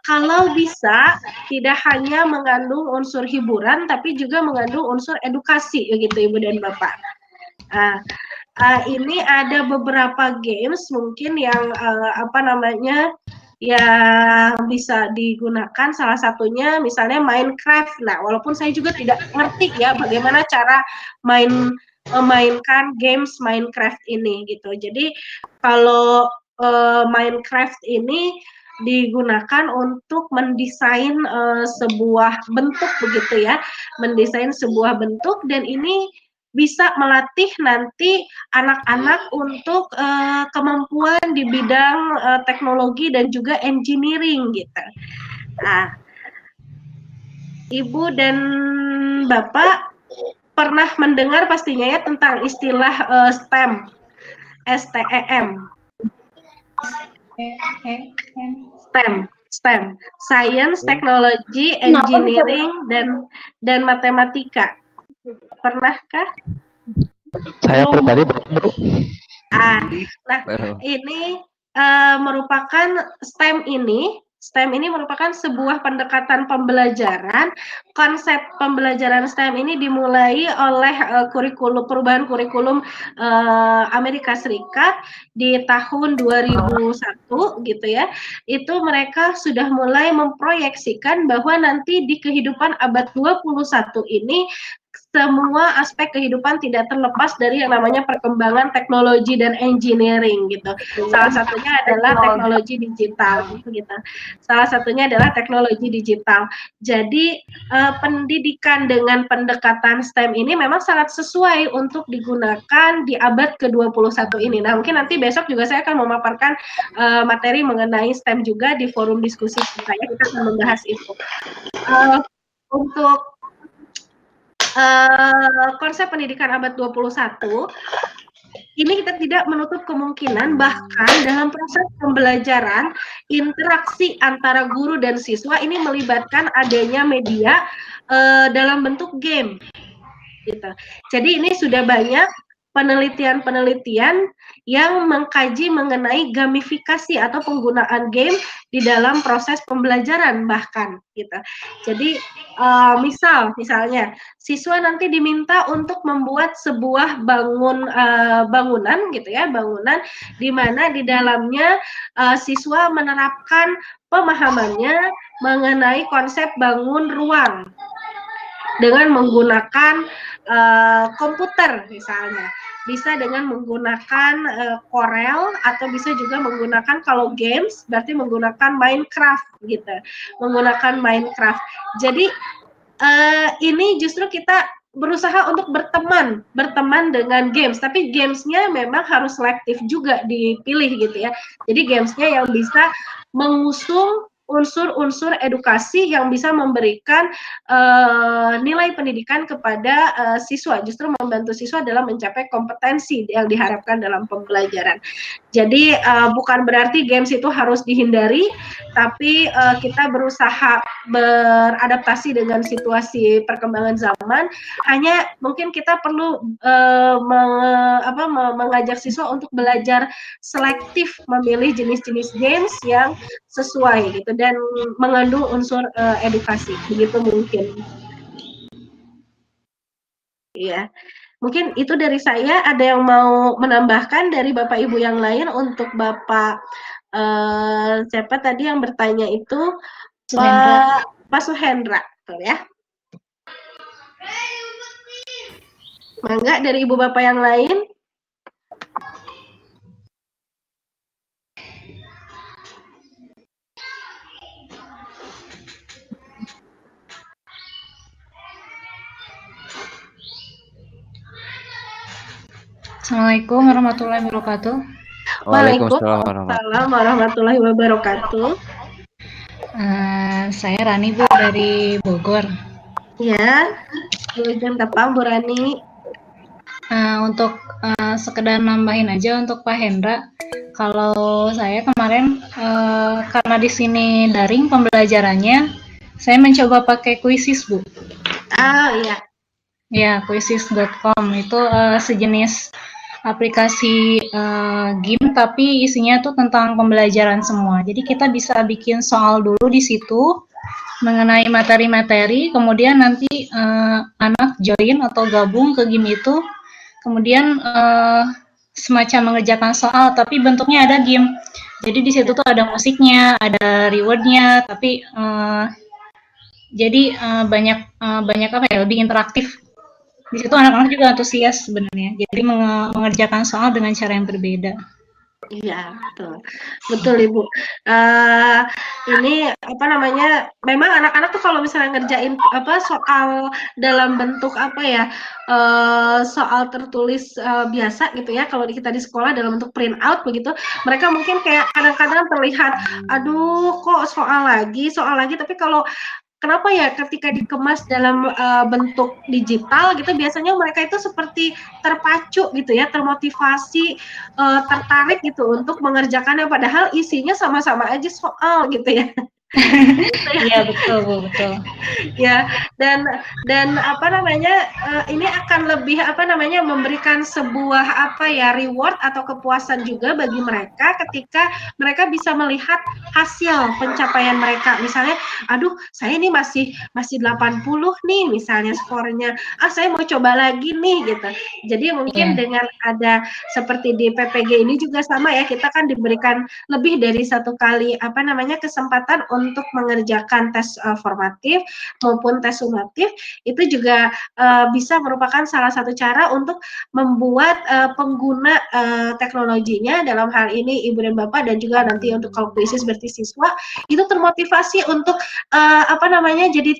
kalau bisa tidak hanya mengandung unsur hiburan, tapi juga mengandung unsur edukasi gitu Ibu dan Bapak. Ini ada beberapa games mungkin yang yang bisa digunakan, salah satunya misalnya Minecraft. Nah, walaupun saya juga tidak ngerti ya bagaimana cara memainkan games Minecraft ini gitu. Jadi kalau Minecraft ini digunakan untuk mendesain sebuah bentuk begitu ya, mendesain sebuah bentuk, dan ini bisa melatih nanti anak-anak untuk kemampuan di bidang teknologi dan juga engineering gitu. Nah, Ibu dan Bapak pernah mendengar pastinya ya tentang istilah STEM, STEM. STEM, Science, Technology, Engineering, dan Matematika. Pernahkah? Saya pribadi belum. Nah, ini merupakan STEM ini merupakan sebuah pendekatan pembelajaran. Konsep pembelajaran STEM ini dimulai oleh perubahan kurikulum Amerika Serikat di tahun 2001 gitu ya. Itu mereka sudah mulai memproyeksikan bahwa nanti di kehidupan abad 21 ini semua aspek kehidupan tidak terlepas dari yang namanya perkembangan teknologi dan engineering gitu. Salah satunya adalah teknologi digital gitu. Salah satunya adalah teknologi digital. Jadi pendidikan dengan pendekatan STEM ini memang sangat sesuai untuk digunakan di abad ke-21 ini. Nah, mungkin nanti besok juga saya akan memaparkan materi mengenai STEM juga di forum diskusi kita akan membahas itu. Untuk konsep pendidikan abad 21 ini kita tidak menutup kemungkinan bahkan dalam proses pembelajaran interaksi antara guru dan siswa ini melibatkan adanya media dalam bentuk game. Gitu. Jadi ini sudah banyak penelitian-penelitian yang mengkaji mengenai gamifikasi atau penggunaan game di dalam proses pembelajaran bahkan gitu. Jadi misalnya siswa nanti diminta untuk membuat sebuah bangunan gitu ya, bangunan di mana di dalamnya siswa menerapkan pemahamannya mengenai konsep bangun ruang dengan menggunakan komputer misalnya, bisa dengan menggunakan Corel atau bisa juga menggunakan kalau games berarti menggunakan Minecraft gitu, menggunakan Minecraft. Jadi ini justru kita berusaha untuk berteman dengan games, tapi gamesnya memang harus selektif juga dipilih gitu ya. Jadi gamesnya yang bisa mengusung unsur-unsur edukasi yang bisa memberikan nilai pendidikan kepada siswa, justru membantu siswa dalam mencapai kompetensi yang diharapkan dalam pembelajaran. Jadi bukan berarti games itu harus dihindari, tapi kita berusaha beradaptasi dengan situasi perkembangan zaman. Hanya mungkin kita perlu mengajak siswa untuk belajar selektif memilih jenis-jenis games yang sesuai gitu dan mengandung unsur edukasi, begitu mungkin. Iya, mungkin itu dari saya. Ada yang mau menambahkan dari Bapak Ibu yang lain untuk Bapak siapa tadi yang bertanya itu? Pak Suhendra, betul ya? Mangga dari Ibu Bapak yang lain. Assalamualaikum warahmatullahi wabarakatuh. Waalaikumsalam warahmatullahi wabarakatuh. Saya Rani, Bu, dari Bogor. Ya, izin tepang Bu Rani. Untuk sekedar nambahin aja untuk Pak Hendra, kalau saya kemarin karena di sini daring pembelajarannya, saya mencoba pakai Quizzes, Bu. Iya. Ya, Quizzes.com itu sejenis aplikasi game tapi isinya tuh tentang pembelajaran semua. Jadi kita bisa bikin soal dulu di situ mengenai materi-materi, kemudian nanti anak join atau gabung ke game itu, kemudian semacam mengerjakan soal tapi bentuknya ada game. Jadi di situ tuh ada musiknya, ada rewardnya, tapi jadi banyak apa ya, lebih interaktif. Di situ anak-anak juga antusias sebenarnya. Jadi mengerjakan soal dengan cara yang berbeda. Iya, betul Ibu. Ini apa namanya? Memang anak-anak tuh kalau misalnya ngerjain soal dalam bentuk soal tertulis biasa gitu ya. Kalau kita di sekolah dalam bentuk print out begitu, mereka mungkin kayak kadang-kadang terlihat, aduh kok soal lagi. Tapi kalau kenapa ya ketika dikemas dalam bentuk digital gitu, biasanya mereka itu seperti terpacu gitu ya, termotivasi, tertarik gitu untuk mengerjakannya, padahal isinya sama-sama aja soal gitu ya. Iya, betul. Ya, dan apa namanya, ini akan lebih memberikan sebuah reward atau kepuasan juga bagi mereka ketika mereka bisa melihat hasil pencapaian mereka. Misalnya, aduh saya ini masih 80 nih misalnya skornya, saya mau coba lagi nih gitu. Jadi mungkin dengan ada seperti di PPG ini juga sama ya, kita kan diberikan lebih dari satu kali kesempatan untuk mengerjakan tes formatif maupun tes sumatif. Itu juga bisa merupakan salah satu cara untuk membuat pengguna teknologinya, dalam hal ini Ibu dan Bapak, dan juga nanti untuk kalau kuisis berarti siswa, itu termotivasi untuk jadi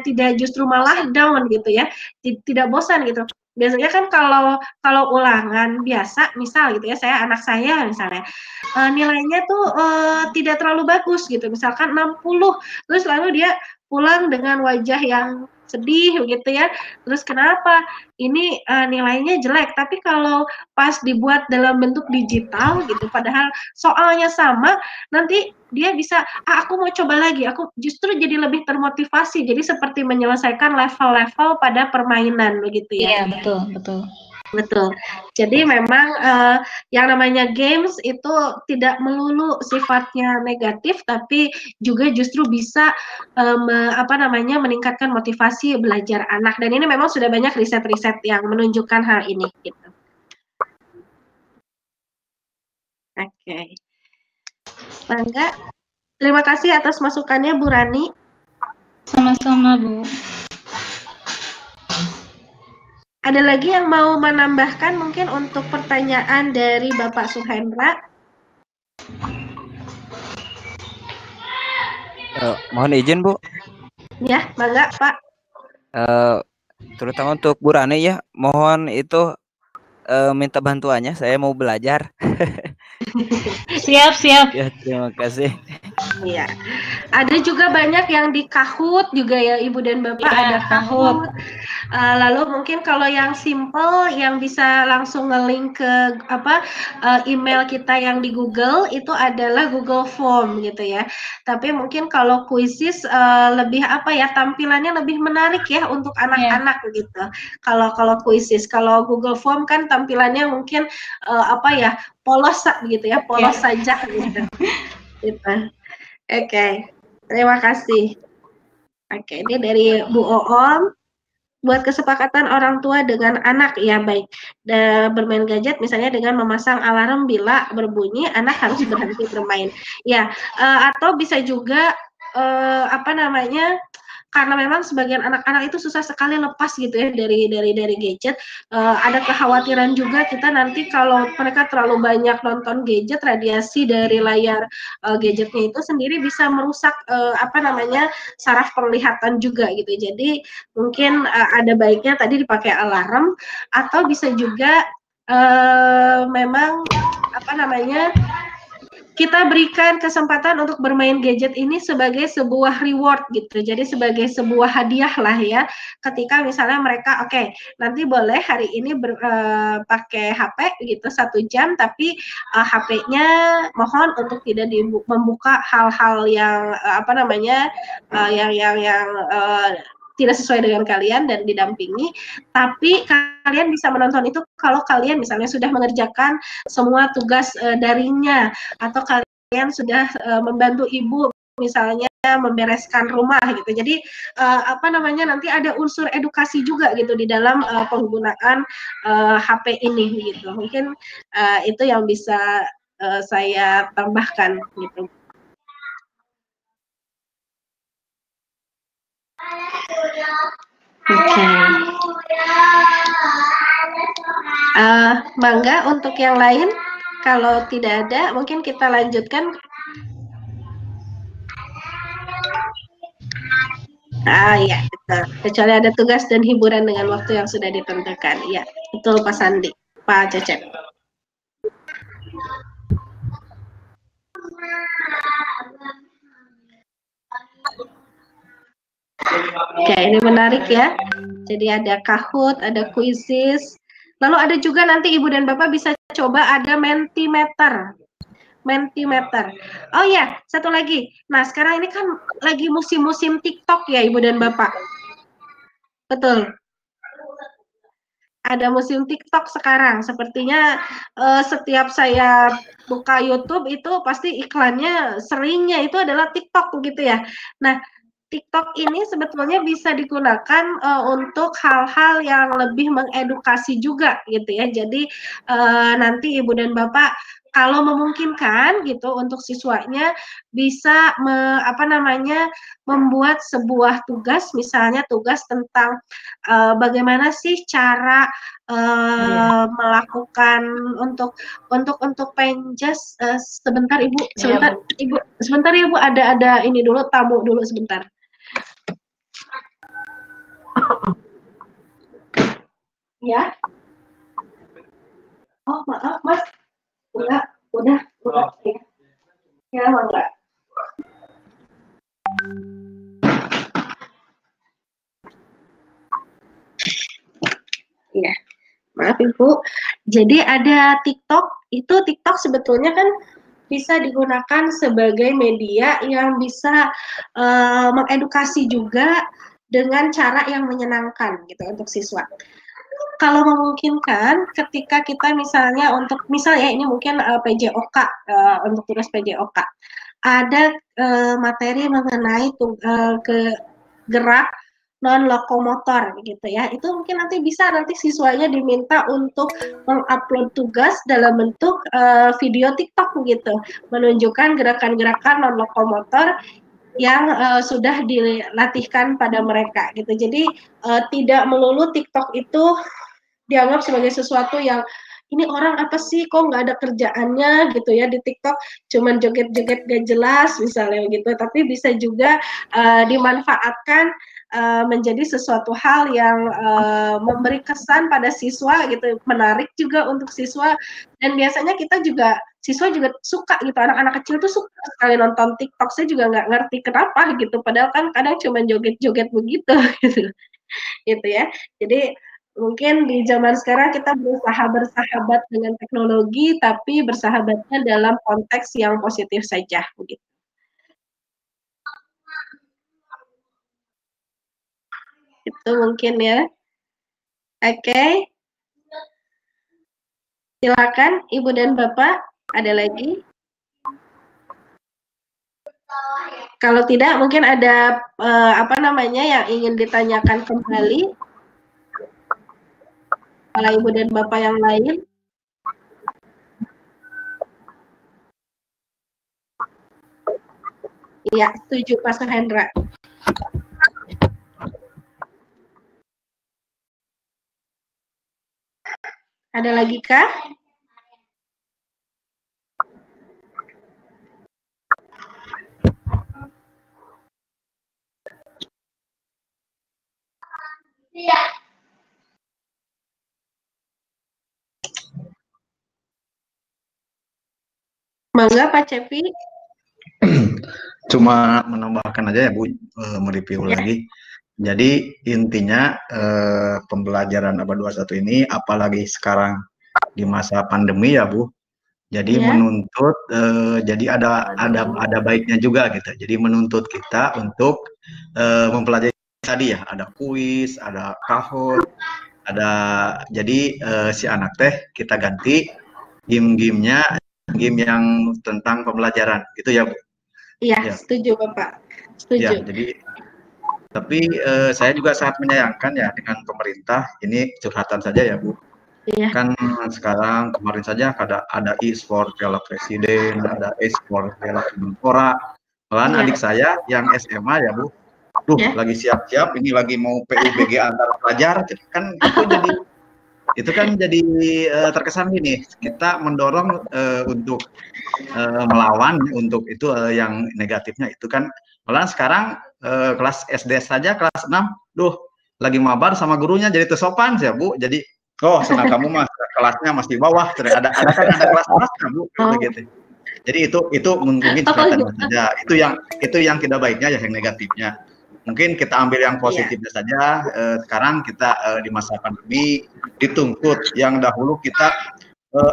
tidak justru malah down gitu ya, tidak bosan gitu. Biasanya kan kalau ulangan biasa, misal gitu ya, anak saya misalnya nilainya tuh tidak terlalu bagus gitu, misalkan 60, terus lalu dia pulang dengan wajah yang sedih begitu ya. Terus kenapa? Ini nilainya jelek. Tapi kalau pas dibuat dalam bentuk digital gitu, padahal soalnya sama, nanti dia bisa, aku mau coba lagi. Aku justru jadi lebih termotivasi. Jadi seperti menyelesaikan level-level pada permainan begitu ya. Iya, betul, betul. Betul. Jadi memang yang namanya games itu tidak melulu sifatnya negatif, tapi juga justru bisa meningkatkan motivasi belajar anak. Dan ini memang sudah banyak riset-riset yang menunjukkan hal ini. Gitu. Oke. Bangga. Terima kasih atas masukannya, Bu Rani. Sama-sama, Bu. Ada lagi yang mau menambahkan mungkin untuk pertanyaan dari Bapak Suhendra? Mohon izin, Bu. Ya, bangga, Pak. Terutama untuk Bu Rani ya, mohon itu minta bantuannya. Saya mau belajar. Siap. Ya, terima kasih. Iya. Ada juga banyak yang di Kahoot juga ya Ibu dan Bapak, ya, ada Kahoot. Lalu mungkin kalau yang simple yang bisa langsung nge-link ke email kita yang di Google itu adalah Google Form gitu ya. Tapi mungkin kalau Quizzes lebih tampilannya lebih menarik ya untuk anak-anak gitu. Kalau Quizzes, kalau Google Form kan tampilannya mungkin polos gitu ya, polos saja gitu. Gitu. Oke. Terima kasih. Oke, ini dari Bu Oom. Buat kesepakatan orang tua dengan anak, ya baik. Bermain gadget misalnya dengan memasang alarm bila berbunyi, anak harus berhenti bermain. Ya, atau bisa juga karena memang sebagian anak-anak itu susah sekali lepas gitu ya dari gadget. Ada kekhawatiran juga kita nanti kalau mereka terlalu banyak nonton gadget, radiasi dari layar gadgetnya itu sendiri bisa merusak saraf penglihatan juga gitu. Jadi mungkin ada baiknya tadi dipakai alarm, atau bisa juga memang kita berikan kesempatan untuk bermain gadget ini sebagai sebuah reward gitu. Jadi sebagai sebuah hadiah lah ya. Ketika misalnya mereka nanti boleh hari ini pakai HP gitu 1 jam, tapi HP-nya mohon untuk tidak membuka hal-hal yang tidak sesuai dengan kalian dan didampingi, tapi kalian bisa menonton itu kalau kalian misalnya sudah mengerjakan semua tugas daringnya, atau kalian sudah membantu ibu misalnya membereskan rumah gitu. Jadi nanti ada unsur edukasi juga gitu di dalam penggunaan HP ini gitu. Mungkin itu yang bisa saya tambahkan gitu. Oke. Bangga untuk yang lain. Kalau tidak ada, mungkin kita lanjutkan. Ya, betul. Kecuali ada tugas dan hiburan dengan waktu yang sudah ditentukan. Ya, betul Pak Sandi, Pak Cecep. Oke, ini menarik ya. Jadi ada Kahoot, ada Quizzes. Lalu ada juga nanti Ibu dan Bapak bisa coba ada Mentimeter. Oh ya, satu lagi. Nah, sekarang ini kan lagi musim-musim TikTok ya Ibu dan Bapak. Betul. Ada musim TikTok sekarang. Sepertinya setiap saya buka YouTube itu pasti iklannya seringnya itu adalah TikTok begitu ya. Nah, TikTok ini sebetulnya bisa digunakan untuk hal-hal yang lebih mengedukasi juga gitu ya. Jadi nanti Ibu dan Bapak kalau memungkinkan gitu untuk siswanya bisa membuat sebuah tugas, misalnya tugas tentang bagaimana sih cara melakukan untuk penjas. Sebentar Ibu, sebentar ya Bu, ada ini dulu, tamu dulu sebentar. Ya. Oh maaf Mas. Udah ya. Ya, enggak. Iya, maaf Ibu. Jadi ada TikTok, itu TikTok sebetulnya kan bisa digunakan sebagai media yang bisa mengedukasi juga dengan cara yang menyenangkan gitu untuk siswa. Kalau memungkinkan, ketika kita misalnya ini mungkin PJOK, untuk tugas PJOK, ada materi mengenai gerak non lokomotor gitu ya, itu mungkin nanti siswanya diminta untuk mengupload tugas dalam bentuk video TikTok gitu, menunjukkan gerakan-gerakan non lokomotor yang sudah dilatihkan pada mereka gitu. Jadi tidak melulu TikTok itu dianggap sebagai sesuatu yang ini orang apa sih kok nggak ada kerjaannya gitu ya di TikTok, cuman joget-joget gak jelas misalnya gitu, tapi bisa juga dimanfaatkan menjadi sesuatu hal yang memberi kesan pada siswa gitu, menarik juga untuk siswa, dan biasanya siswa juga suka gitu, anak-anak kecil tuh suka sekali nonton TikTok. Saya juga nggak ngerti kenapa gitu, padahal kan kadang cuma joget-joget begitu gitu ya. Jadi mungkin di zaman sekarang kita berusaha bersahabat dengan teknologi, tapi bersahabatnya dalam konteks yang positif saja begitu. Itu mungkin ya. Oke. Silakan Ibu dan Bapak, ada lagi? Kalau tidak, mungkin ada yang ingin ditanyakan kembali oleh Ibu dan Bapak yang lain. Iya, setuju Pak Suhendra. Ada lagi kah? Iya. Mangga Pak Cepi. Cuma menambahkan aja ya Bu, mereview lagi. Jadi intinya pembelajaran ABA 21 ini, apalagi sekarang di masa pandemi ya Bu. Jadi menuntut, jadi ada baiknya juga gitu. Jadi menuntut kita untuk mempelajari tadi ya, ada kuis, ada kahot, jadi si anak teh kita ganti game-gamenya, game yang tentang pembelajaran gitu ya Bu. Iya, ya. Setuju Bapak. Setuju. Ya, jadi tapi saya juga sangat menyayangkan ya dengan pemerintah, ini curhatan saja ya Bu. Iya. Kan sekarang kemarin saja ada e-sport Piala Presiden, ada e-sport Piala Menpora. Malahan adik saya yang SMA ya Bu, lagi siap-siap, ini lagi mau PUBG antar pelajar, kan itu kan jadi terkesan gini, kita mendorong untuk melawan untuk itu yang negatifnya itu kan. Malahan sekarang kelas SD saja, kelas 6, lagi mabar sama gurunya jadi tersopan ya Bu. Jadi senang kamu mas kelasnya masih di bawah, ada kelas-kelas Bu, gitu. Jadi itu mungkin kelihatan saja. Itu yang tidak baiknya ya, yang negatifnya. Mungkin kita ambil yang positifnya saja. Sekarang kita di masa pandemi dituntut, yang dahulu kita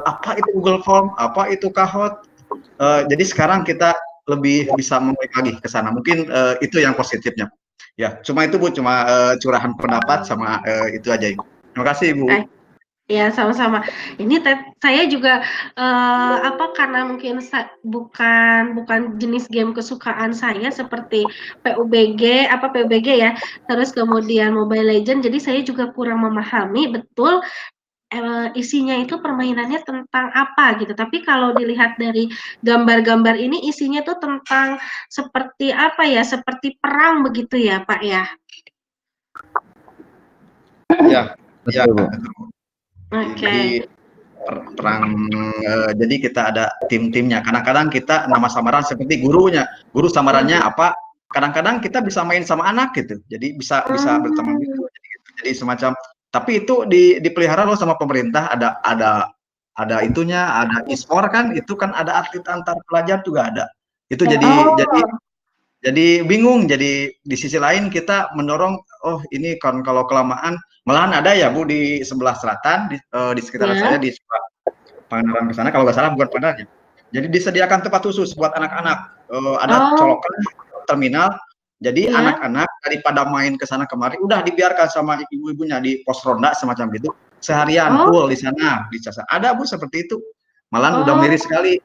apa itu Google Form, apa itu Kahoot. Jadi sekarang kita lebih bisa membaik lagi ke sana. Mungkin itu yang positifnya. Ya, cuma itu Bu, cuma curahan pendapat sama itu aja Ibu. Terima kasih Ibu. Ya, sama-sama. Ini saya juga karena mungkin bukan jenis game kesukaan saya seperti PUBG ya, terus kemudian Mobile Legends, jadi saya juga kurang memahami betul isinya itu permainannya tentang apa gitu. Tapi kalau dilihat dari gambar-gambar ini, isinya tuh tentang seperti apa ya, seperti perang begitu ya Pak ya? Ya, betul Bu. Oke. Jadi perang, jadi kita ada tim-timnya. Kadang-kadang kita nama samaran seperti guru samarannya apa. Kadang-kadang kita bisa main sama anak gitu. Jadi bisa berteman gitu. Jadi semacam. Tapi itu dipelihara loh sama pemerintah. Ada itunya, ada e-sport kan. Itu kan ada atlet antar pelajar juga ada. Itu jadi jadi bingung. Jadi di sisi lain kita mendorong, oh ini kan kalau kelamaan, malahan ada ya Bu di sebelah selatan di sekitar saya di sebelah Pangandaran ke sana, kalau nggak salah bukan Pangandaran ya. Jadi disediakan tempat khusus buat anak-anak, ada colokan terminal. Jadi anak-anak daripada main ke sana kemari, udah dibiarkan sama ibu-ibunya di pos ronda semacam gitu, seharian full di sana. Ada Bu seperti itu, malahan udah miris sekali,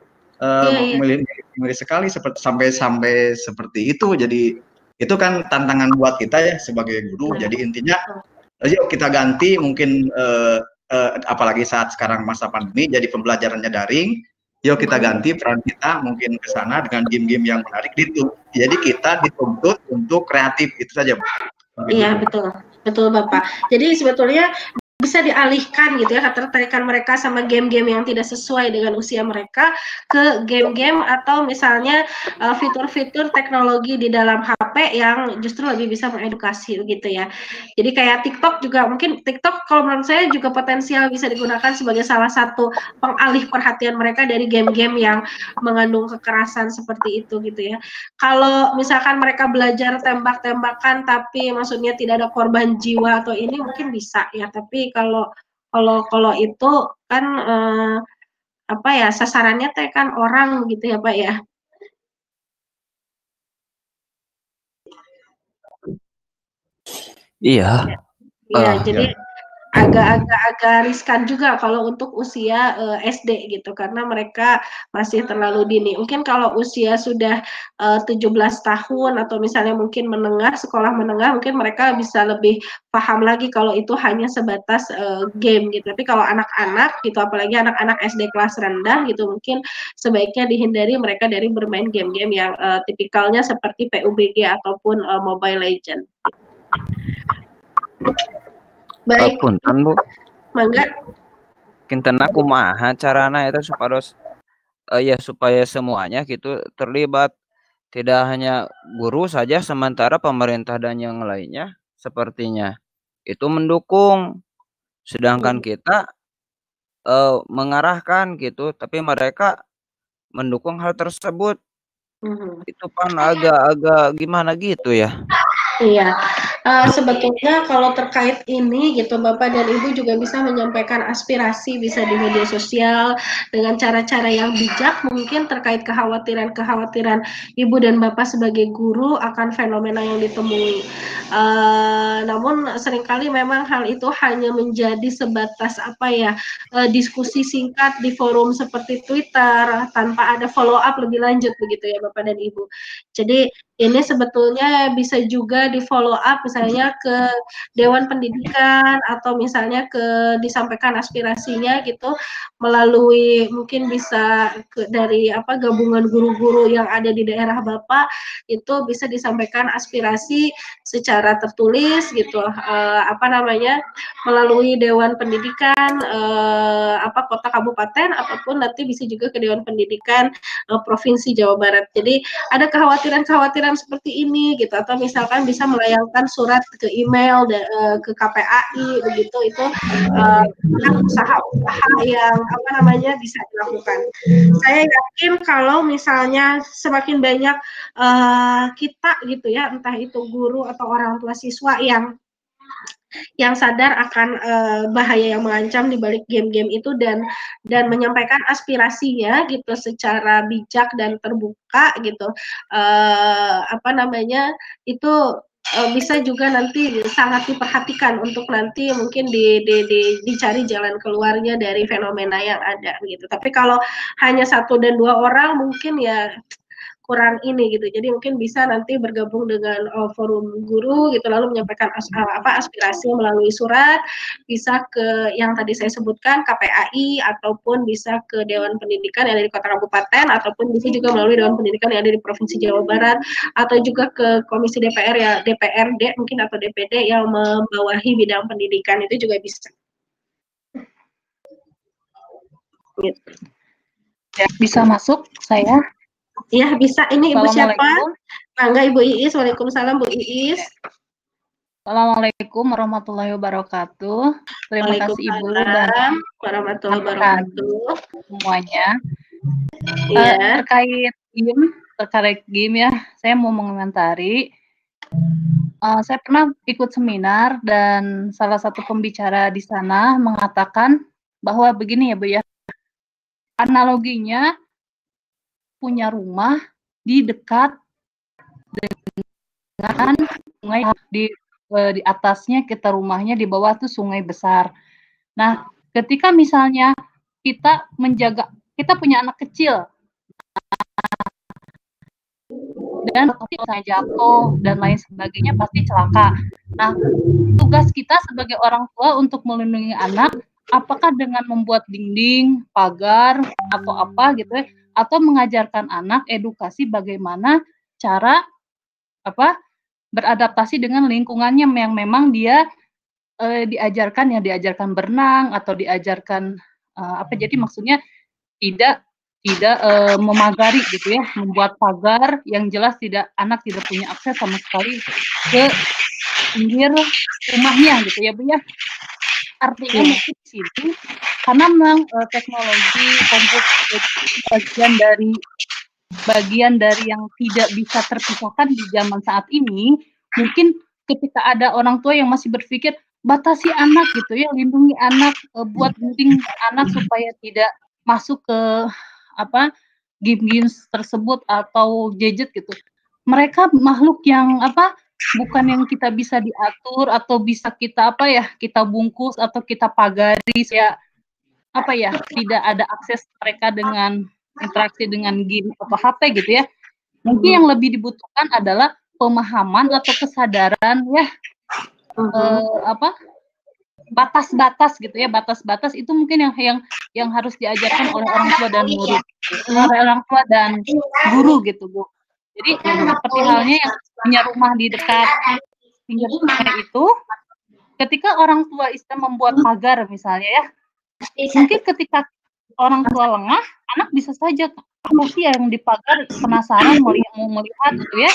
miris sekali sampai seperti itu. Jadi itu kan tantangan buat kita ya sebagai guru. Jadi intinya, yuk kita ganti mungkin, apalagi saat sekarang masa pandemi, jadi pembelajarannya daring. Yuk kita ganti peran kita mungkin ke sana dengan game-game yang menarik gitu. Jadi kita dituntut untuk kreatif, itu saja Bu. Iya betul Bapak. Jadi sebetulnya bisa dialihkan gitu ya ketertarikan mereka sama game-game yang tidak sesuai dengan usia mereka ke game-game atau misalnya fitur-fitur teknologi di dalam HP yang justru lebih bisa mengedukasi begitu ya. Jadi kayak TikTok juga, mungkin TikTok kalau menurut saya juga potensial bisa digunakan sebagai salah satu pengalih perhatian mereka dari game-game yang mengandung kekerasan seperti itu gitu ya. Kalau misalkan mereka belajar tembak-tembakan tapi maksudnya tidak ada korban jiwa atau ini mungkin bisa ya, tapi kalau itu kan apa ya, sasarannya teh kan orang gitu ya Pak ya. Iya. Jadi agak riskan juga kalau untuk usia SD gitu, karena mereka masih terlalu dini. Mungkin kalau usia sudah 17 tahun atau misalnya mungkin sekolah menengah, mungkin mereka bisa lebih paham lagi kalau itu hanya sebatas game gitu. Tapi kalau anak-anak gitu, apalagi anak-anak SD kelas rendah gitu, mungkin sebaiknya dihindari mereka dari bermain game-game yang tipikalnya seperti PUBG ataupun Mobile Legends. Baik. Punten Bu. Mangga. Kinten aku kumaha carana itu supaya semuanya gitu terlibat, tidak hanya guru saja, sementara pemerintah dan yang lainnya sepertinya itu mendukung, sedangkan kita mengarahkan gitu, tapi mereka mendukung hal tersebut. Itu kan agak gimana gitu ya. Iya, sebetulnya kalau terkait ini gitu, Bapak dan Ibu juga bisa menyampaikan aspirasi, bisa di media sosial dengan cara-cara yang bijak mungkin terkait kekhawatiran Ibu dan Bapak sebagai guru akan fenomena yang ditemui. Namun seringkali memang hal itu hanya menjadi sebatas diskusi singkat di forum seperti Twitter tanpa ada follow up lebih lanjut begitu ya Bapak dan Ibu. Jadi ini sebetulnya bisa juga di follow up misalnya ke Dewan Pendidikan atau misalnya disampaikan aspirasinya gitu melalui mungkin bisa dari gabungan guru-guru yang ada di daerah Bapak, itu bisa disampaikan aspirasi secara tertulis gitu, melalui Dewan Pendidikan kota kabupaten ataupun nanti bisa juga ke Dewan Pendidikan Provinsi Jawa Barat. Jadi ada kekhawatiran seperti ini gitu, atau misalkan bisa melayangkan surat ke email ke KPAI begitu, itu usaha-usaha yang bisa dilakukan. Saya yakin kalau misalnya semakin banyak kita gitu ya, entah itu guru atau orang tua siswa yang sadar akan bahaya yang mengancam di balik game-game itu dan menyampaikan aspirasinya gitu secara bijak dan terbuka gitu, itu bisa juga nanti sangat diperhatikan untuk nanti mungkin dicari jalan keluarnya dari fenomena yang ada gitu. Tapi kalau hanya 1 dan 2 orang mungkin ya kurang ini gitu. Jadi mungkin bisa nanti bergabung dengan forum guru gitu, lalu menyampaikan aspirasi melalui surat, bisa ke yang tadi saya sebutkan KPAI ataupun bisa ke Dewan Pendidikan yang ada di kota kabupaten, ataupun bisa juga melalui Dewan Pendidikan yang ada di Provinsi Jawa Barat, atau juga ke Komisi DPR ya, DPRD mungkin atau DPD yang membawahi bidang pendidikan, itu juga bisa. Gitu. Ya, bisa masuk saya? Iya bisa. Ini Ibu siapa? Mangga Ibu Iis. Waalaikumsalam Bu Iis. Assalamualaikum warahmatullahi wabarakatuh. Terima kasih Ibu dan warahmatullahi wabarakatuh semuanya. Iya. Terkait game, terkait game ya, saya mau mengomentari. Saya pernah ikut seminar dan salah satu pembicara di sana mengatakan bahwa begini ya Bu ya, analoginya punya rumah di dekat dengan sungai, di atasnya kita rumahnya, di bawah tuh sungai besar. Nah, ketika misalnya kita punya anak kecil dan misalnya jatuh dan lain sebagainya pasti celaka. Nah, tugas kita sebagai orang tua untuk melindungi anak, apakah dengan membuat dinding, pagar, atau apa gitu ya, atau mengajarkan anak edukasi bagaimana cara beradaptasi dengan lingkungannya yang memang dia diajarkan berenang atau diajarkan jadi maksudnya tidak memagari gitu ya, membuat pagar yang jelas anak tidak punya akses sama sekali ke pinggir rumahnya gitu ya Bu ya. Artinya mungkin di sini karena memang teknologi komputer bagian dari yang tidak bisa terpisahkan di zaman saat ini, mungkin ketika ada orang tua yang masih berpikir batasi anak gitu ya, lindungi anak, buat dinding anak supaya tidak masuk ke game tersebut atau gadget gitu. Mereka makhluk yang bukan yang kita bisa diatur atau bisa kita kita bungkus atau kita pagari ya tidak ada akses mereka dengan interaksi dengan game atau HP gitu ya. Mungkin yang lebih dibutuhkan adalah pemahaman atau kesadaran ya batas-batas gitu ya, batas-batas itu mungkin yang harus diajarkan oleh orang tua dan murid, oleh orang tua dan guru gitu Bu. Jadi seperti halnya yang punya rumah di dekat pinggir sungai itu, ketika orang tua membuat pagar misalnya ya, mungkin ketika orang tua lengah, anak bisa saja apa sih yang dipagar, penasaran mau melihat gitu ya,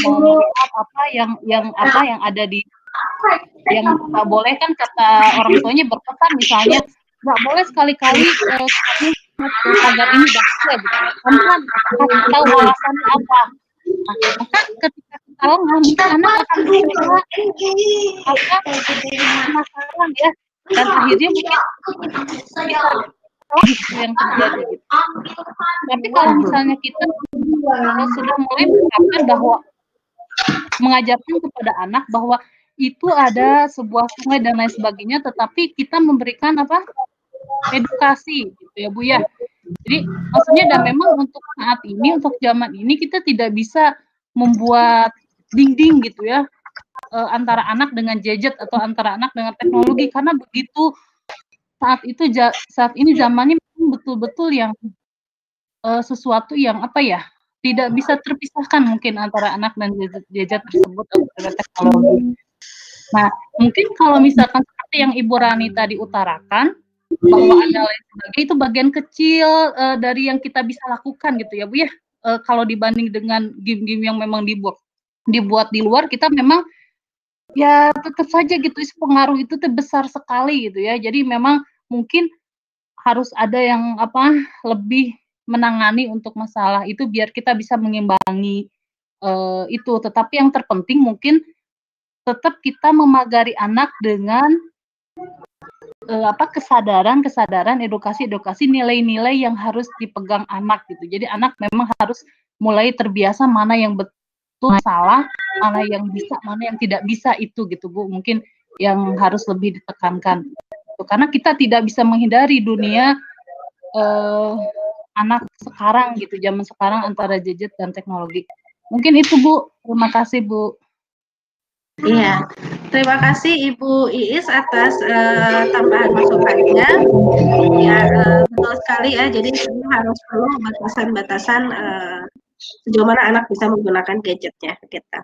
mau melihat apa yang ada di yang nggak boleh kan kata orang tuanya berpesan misalnya nggak boleh sekali-kali kamu pagar ini bahaya gitu. Kamu kan kasih tahu alasannya apa. Nah, maka ketika kita lengah mungkin anak akan berusaha penasaran ya, dan akhirnya mungkin gitu yang terjadi gitu. Tapi kalau misalnya kita sudah mulai menerapkan bahwa mengajarkan kepada anak bahwa itu ada sebuah sungai dan lain sebagainya, tetapi kita memberikan edukasi gitu ya Bu ya. Jadi maksudnya dan memang untuk saat ini, untuk zaman ini kita tidak bisa membuat dinding gitu ya antara anak dengan gadget atau antara anak dengan teknologi, karena begitu saat ini zamannya betul-betul yang sesuatu yang tidak bisa terpisahkan mungkin antara anak dan gadget tersebut atau teknologi. Nah, mungkin kalau misalkan seperti yang Ibu Rani tadi utarakan, bahwa ada lain sebagainya, itu bagian kecil dari yang kita bisa lakukan gitu ya Bu ya. Kalau dibanding dengan game-game yang memang dibuat di luar, kita memang ya tetap saja gitu pengaruh itu besar sekali gitu ya. Jadi memang mungkin harus ada yang lebih menangani untuk masalah itu biar kita bisa mengimbangi itu. Tetapi yang terpenting mungkin tetap kita memagari anak dengan kesadaran, edukasi, nilai-nilai yang harus dipegang anak gitu. Jadi anak memang harus mulai terbiasa mana yang betul salah, mana yang bisa, mana yang tidak bisa itu gitu Bu. Mungkin yang harus lebih ditekankan. Karena kita tidak bisa menghindari dunia anak sekarang gitu, zaman sekarang antara gadget dan teknologi. Mungkin itu Bu. Terima kasih Bu. Iya, terima kasih Ibu Iis atas tambahan masukannya. Ya, betul sekali ya. Jadi harus perlu batasan-batasan sejauh mana anak bisa menggunakan gadgetnya kita.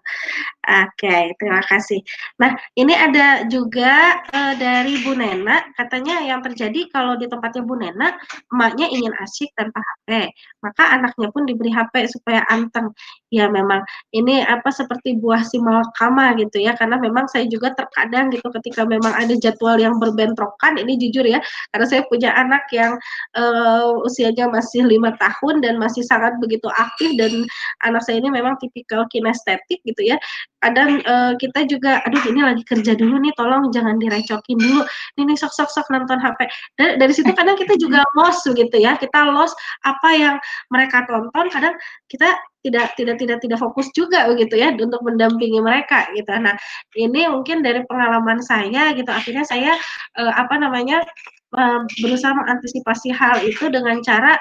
Oke, terima kasih. Nah, ini ada juga dari Bu Nena, katanya yang terjadi kalau di tempatnya Bu Nena, emaknya ingin asyik tanpa HP, maka anaknya pun diberi HP supaya anteng. ya memang ini seperti buah si malakama gitu ya, karena memang saya juga terkadang gitu ketika memang ada jadwal yang berbentrokan, ini jujur ya, karena saya punya anak yang usianya masih 5 tahun dan masih sangat begitu aktif, dan anak saya ini memang tipikal kinestetik gitu ya. Kadang kita juga, aduh ini lagi kerja dulu nih, tolong jangan direcokin dulu, ini sok nonton HP. Dari situ kadang kita juga lost gitu ya, kita lost apa yang mereka tonton, kadang kita tidak fokus juga begitu ya untuk mendampingi mereka gitu. Nah, ini mungkin dari pengalaman saya gitu, akhirnya saya berusaha mengantisipasi hal itu dengan cara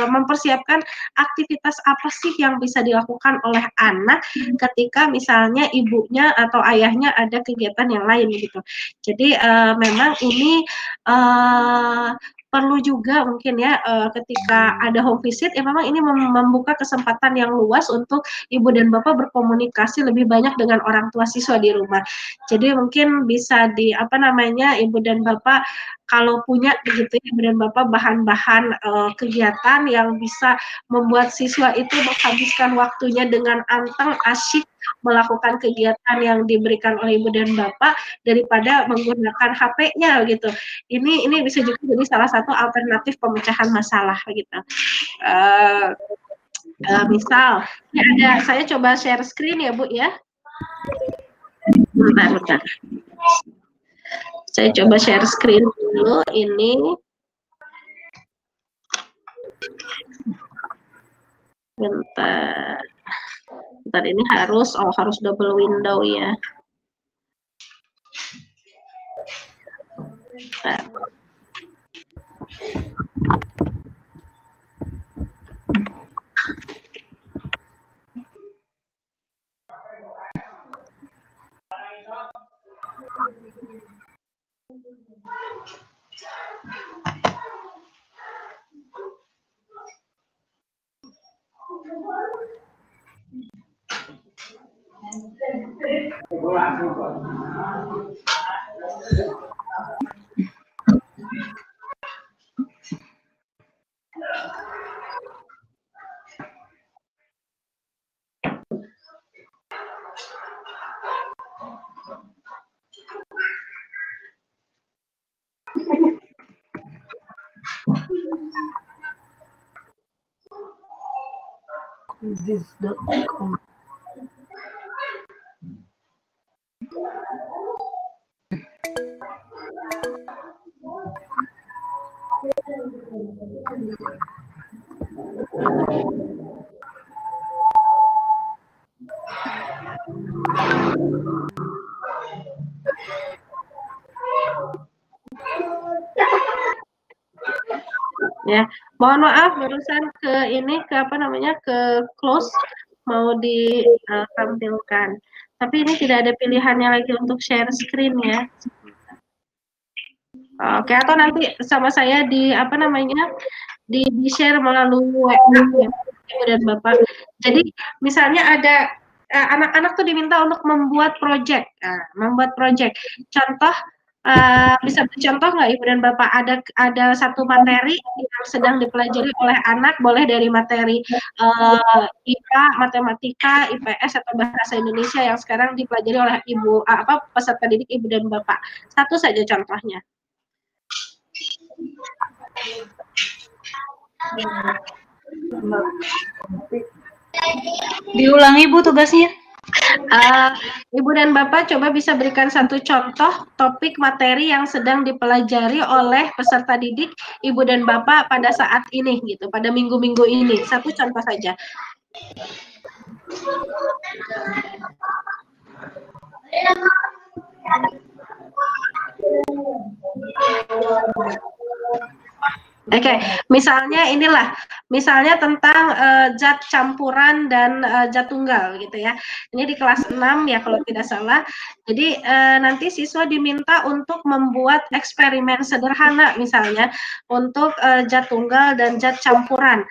mempersiapkan aktivitas apa sih yang bisa dilakukan oleh anak ketika misalnya ibunya atau ayahnya ada kegiatan yang lain gitu. Jadi memang ini perlu juga mungkin ya ketika ada home visit ya memang ini membuka kesempatan yang luas untuk ibu dan bapak berkomunikasi lebih banyak dengan orang tua siswa di rumah. Jadi mungkin bisa ibu dan bapak kalau punya begitu ya, ibu dan bapak bahan-bahan kegiatan yang bisa membuat siswa itu menghabiskan waktunya dengan anteng, asyik melakukan kegiatan yang diberikan oleh ibu dan bapak daripada menggunakan HP-nya gitu. Ini bisa juga jadi salah satu alternatif pemecahan masalah gitu. Misal, ini ada, saya coba share screen ya Bu ya. Bentar. Saya coba share screen dulu ini. Bentar ini harus double window ya. Bentar. This.com. Ya, mohon maaf barusan ke close mau ditampilkan. Tapi ini tidak ada pilihannya lagi untuk share screen ya. Oke, atau nanti sama saya di di-share melalui WA ya, Ibu dan Bapak. Jadi misalnya ada anak-anak tuh diminta untuk membuat project. Membuat project. Contoh bisa bercontoh nggak Ibu dan Bapak, ada satu materi yang sedang dipelajari oleh anak, boleh dari materi IPA, matematika, IPS atau bahasa Indonesia yang sekarang dipelajari oleh peserta didik Ibu dan Bapak. Satu saja contohnya. Diulangi Bu tugasnya. Ibu dan Bapak coba bisa berikan satu contoh topik materi yang sedang dipelajari oleh peserta didik Ibu dan Bapak pada saat ini gitu, pada minggu-minggu ini. Satu contoh saja. Oke, misalnya tentang zat campuran dan zat tunggal gitu ya. Ini di kelas 6 ya kalau tidak salah. Jadi nanti siswa diminta untuk membuat eksperimen sederhana misalnya untuk zat tunggal dan zat campuran.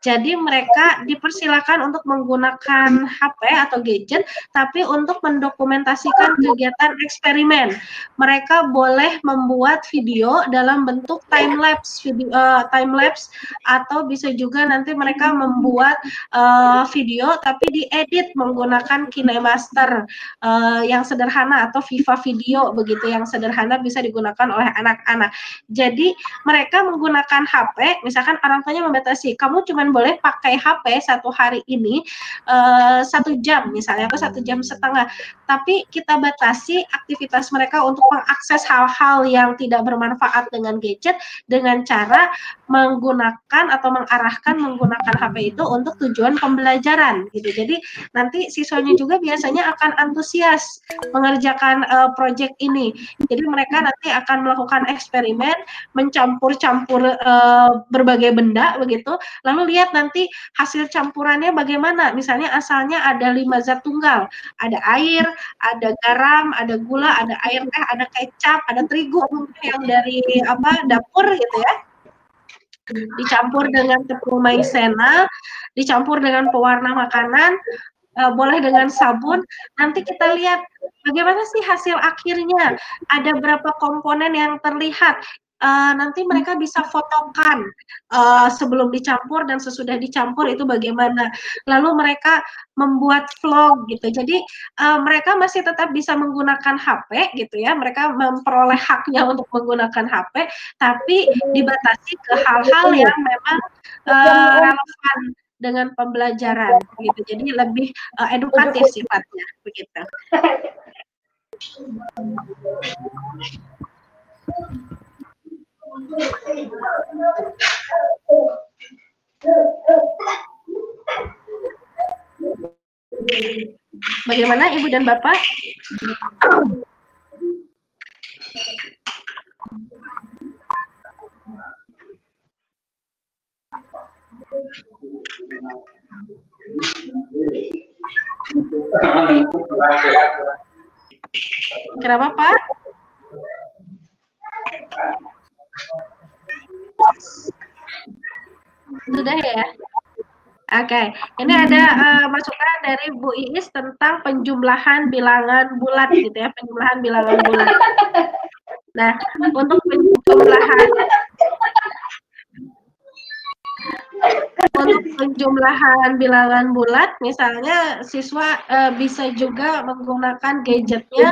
Jadi mereka dipersilakan untuk menggunakan HP atau gadget, tapi untuk mendokumentasikan kegiatan eksperimen. Mereka boleh membuat video dalam bentuk time lapse, atau bisa juga nanti mereka membuat video tapi diedit menggunakan KineMaster yang sederhana atau Viva Video begitu, yang sederhana bisa digunakan oleh anak-anak. Jadi mereka menggunakan HP, misalkan orang tuanya membatasi, kamu cuma boleh pakai HP satu hari ini 1 jam misalnya atau 1,5 jam, tapi kita batasi aktivitas mereka untuk mengakses hal-hal yang tidak bermanfaat dengan gadget dengan cara menggunakan atau mengarahkan menggunakan HP itu untuk tujuan pembelajaran gitu. Jadi nanti siswanya juga biasanya akan antusias mengerjakan proyek ini. Jadi mereka nanti akan melakukan eksperimen, mencampur-campur berbagai benda begitu, lalu lihat nanti hasil campurannya bagaimana. Misalnya asalnya ada 5 zat tunggal, ada air, ada garam, ada gula, ada air teh, ada kecap, ada terigu mungkin yang dari dapur gitu ya. Dicampur dengan tepung maizena, dicampur dengan pewarna makanan, boleh dengan sabun. Nanti kita lihat bagaimana sih hasil akhirnya, ada berapa komponen yang terlihat. Nanti mereka bisa fotokan sebelum dicampur dan sesudah dicampur itu bagaimana. Lalu mereka membuat vlog gitu. Jadi mereka masih tetap bisa menggunakan HP gitu ya. Mereka memperoleh haknya untuk menggunakan HP, tapi dibatasi ke hal-hal yang memang relevan dengan pembelajaran gitu. Jadi lebih edukatif sifatnya begitu. Bagaimana Ibu dan Bapak? Kenapa Pak? Sudah ya? Oke, ini ada masukan dari Bu Iis tentang penjumlahan bilangan bulat gitu ya, penjumlahan bilangan bulat. Nah, untuk penjumlahan bilangan bulat, misalnya siswa bisa juga menggunakan gadgetnya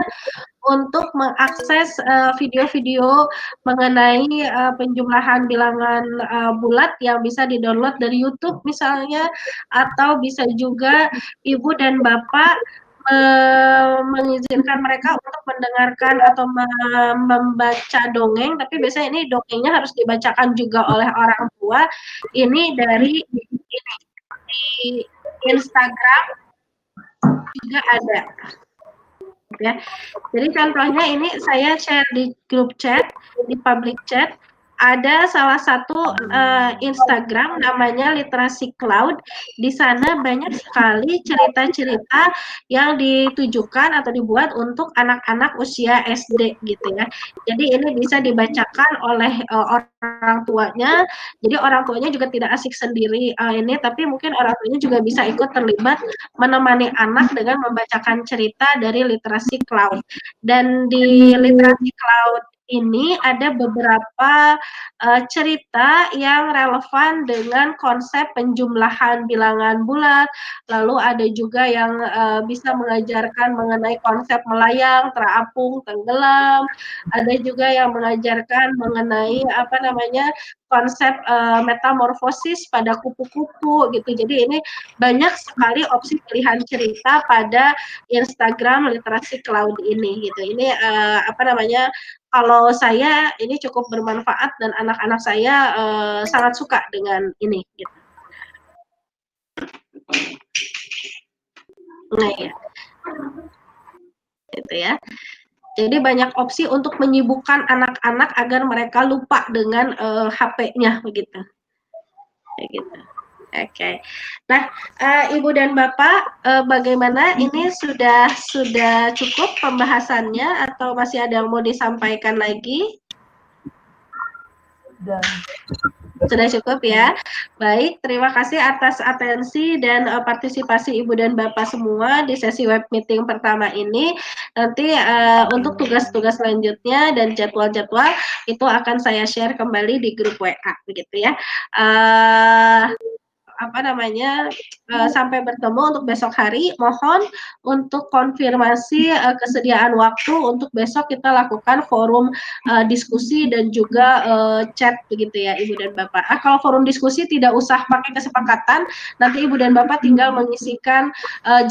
untuk mengakses video-video mengenai penjumlahan bilangan bulat yang bisa di-download dari YouTube misalnya, atau bisa juga Ibu dan Bapak mengizinkan mereka untuk mendengarkan atau membaca dongeng, tapi biasanya ini dongengnya harus dibacakan juga oleh orang tua. Ini dari di Instagram juga ada. Ya. Jadi contohnya ini saya share di grup chat, di public chat, ada salah satu Instagram namanya Literasi Cloud. Di sana banyak sekali cerita-cerita yang ditujukan atau dibuat untuk anak-anak usia SD gitu ya. Jadi ini bisa dibacakan oleh orang tuanya. Jadi orang tuanya juga tidak asik sendiri ini, tapi mungkin orang tuanya juga bisa ikut terlibat menemani anak dengan membacakan cerita dari Literasi Cloud. Dan di Literasi Cloud ini ada beberapa cerita yang relevan dengan konsep penjumlahan bilangan bulat, lalu ada juga yang bisa mengajarkan mengenai konsep melayang, terapung, tenggelam, ada juga yang mengajarkan mengenai konsep metamorfosis pada kupu-kupu gitu. Jadi ini banyak sekali opsi pilihan cerita pada Instagram Literasi Cloud ini gitu. Ini kalau saya ini cukup bermanfaat dan anak-anak saya sangat suka dengan ini gitu. Nah ya. Gitu ya. Jadi banyak opsi untuk menyibukkan anak-anak agar mereka lupa dengan HP-nya begitu. Kayak gitu. Oke. Nah, Ibu dan Bapak, bagaimana ini sudah cukup pembahasannya atau masih ada yang mau disampaikan lagi? Sudah cukup ya. Baik, terima kasih atas atensi dan partisipasi Ibu dan Bapak semua di sesi web meeting pertama ini. Nanti untuk tugas-tugas selanjutnya dan jadwal-jadwal itu akan saya share kembali di grup WA begitu ya. Sampai bertemu untuk besok hari. Mohon untuk konfirmasi kesediaan waktu untuk besok kita lakukan forum diskusi dan juga chat begitu ya Ibu dan Bapak. Kalau forum diskusi tidak usah pakai kesepakatan, nanti Ibu dan Bapak tinggal mengisikan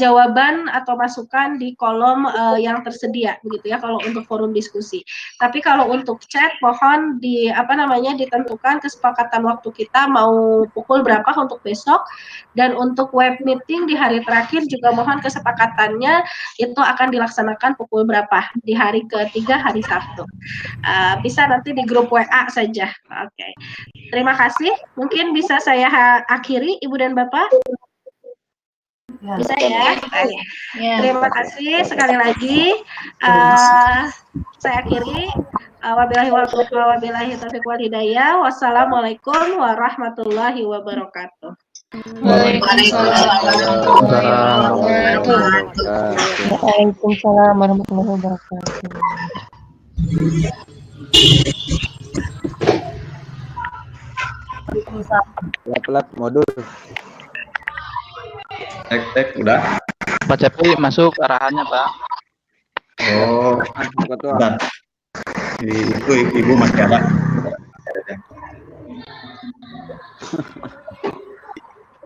jawaban atau masukan di kolom yang tersedia begitu ya kalau untuk forum diskusi. Tapi kalau untuk chat mohon ditentukan kesepakatan waktu kita mau pukul berapa untuk besok. Dan untuk web meeting di hari terakhir juga mohon kesepakatannya itu akan dilaksanakan pukul berapa di hari ketiga, hari Sabtu. Bisa nanti di grup WA saja. Oke. Terima kasih. Mungkin bisa saya akhiri Ibu dan Bapak. Bisa ya? Terima kasih sekali lagi. Saya akhiri. Wabillahi taufiq wal hidayah. Wassalamualaikum warahmatullahi wabarakatuh. Waalaikumsalam warahmatullahi wabarakatuh. Lap modul. Tek udah. Pak Cepi masuk arahannya Pak. Oh, bentar. Itu ibu masih ada.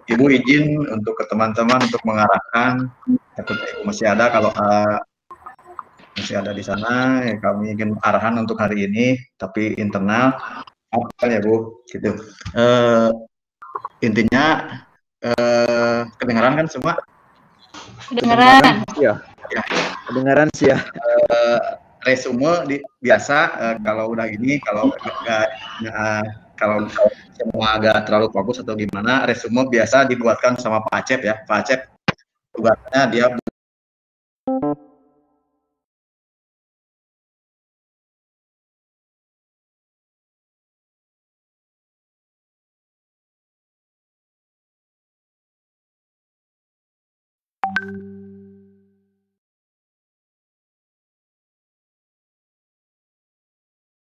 Ibu izin untuk ke teman-teman untuk mengarahkan, takut ibu masih ada. Kalau masih ada di sana, ya kami ingin arahan untuk hari ini, tapi internal, apa ya Bu, gitu. Intinya kedengaran kan semua? Kedengaran. Iya. Ya. Kedengaran sih ya. Resume biasa kalau udah gini, kalau semua agak terlalu fokus atau gimana, resume biasa dibuatkan sama Pak Acep ya. Pak Acep tugasnya dia Thank you.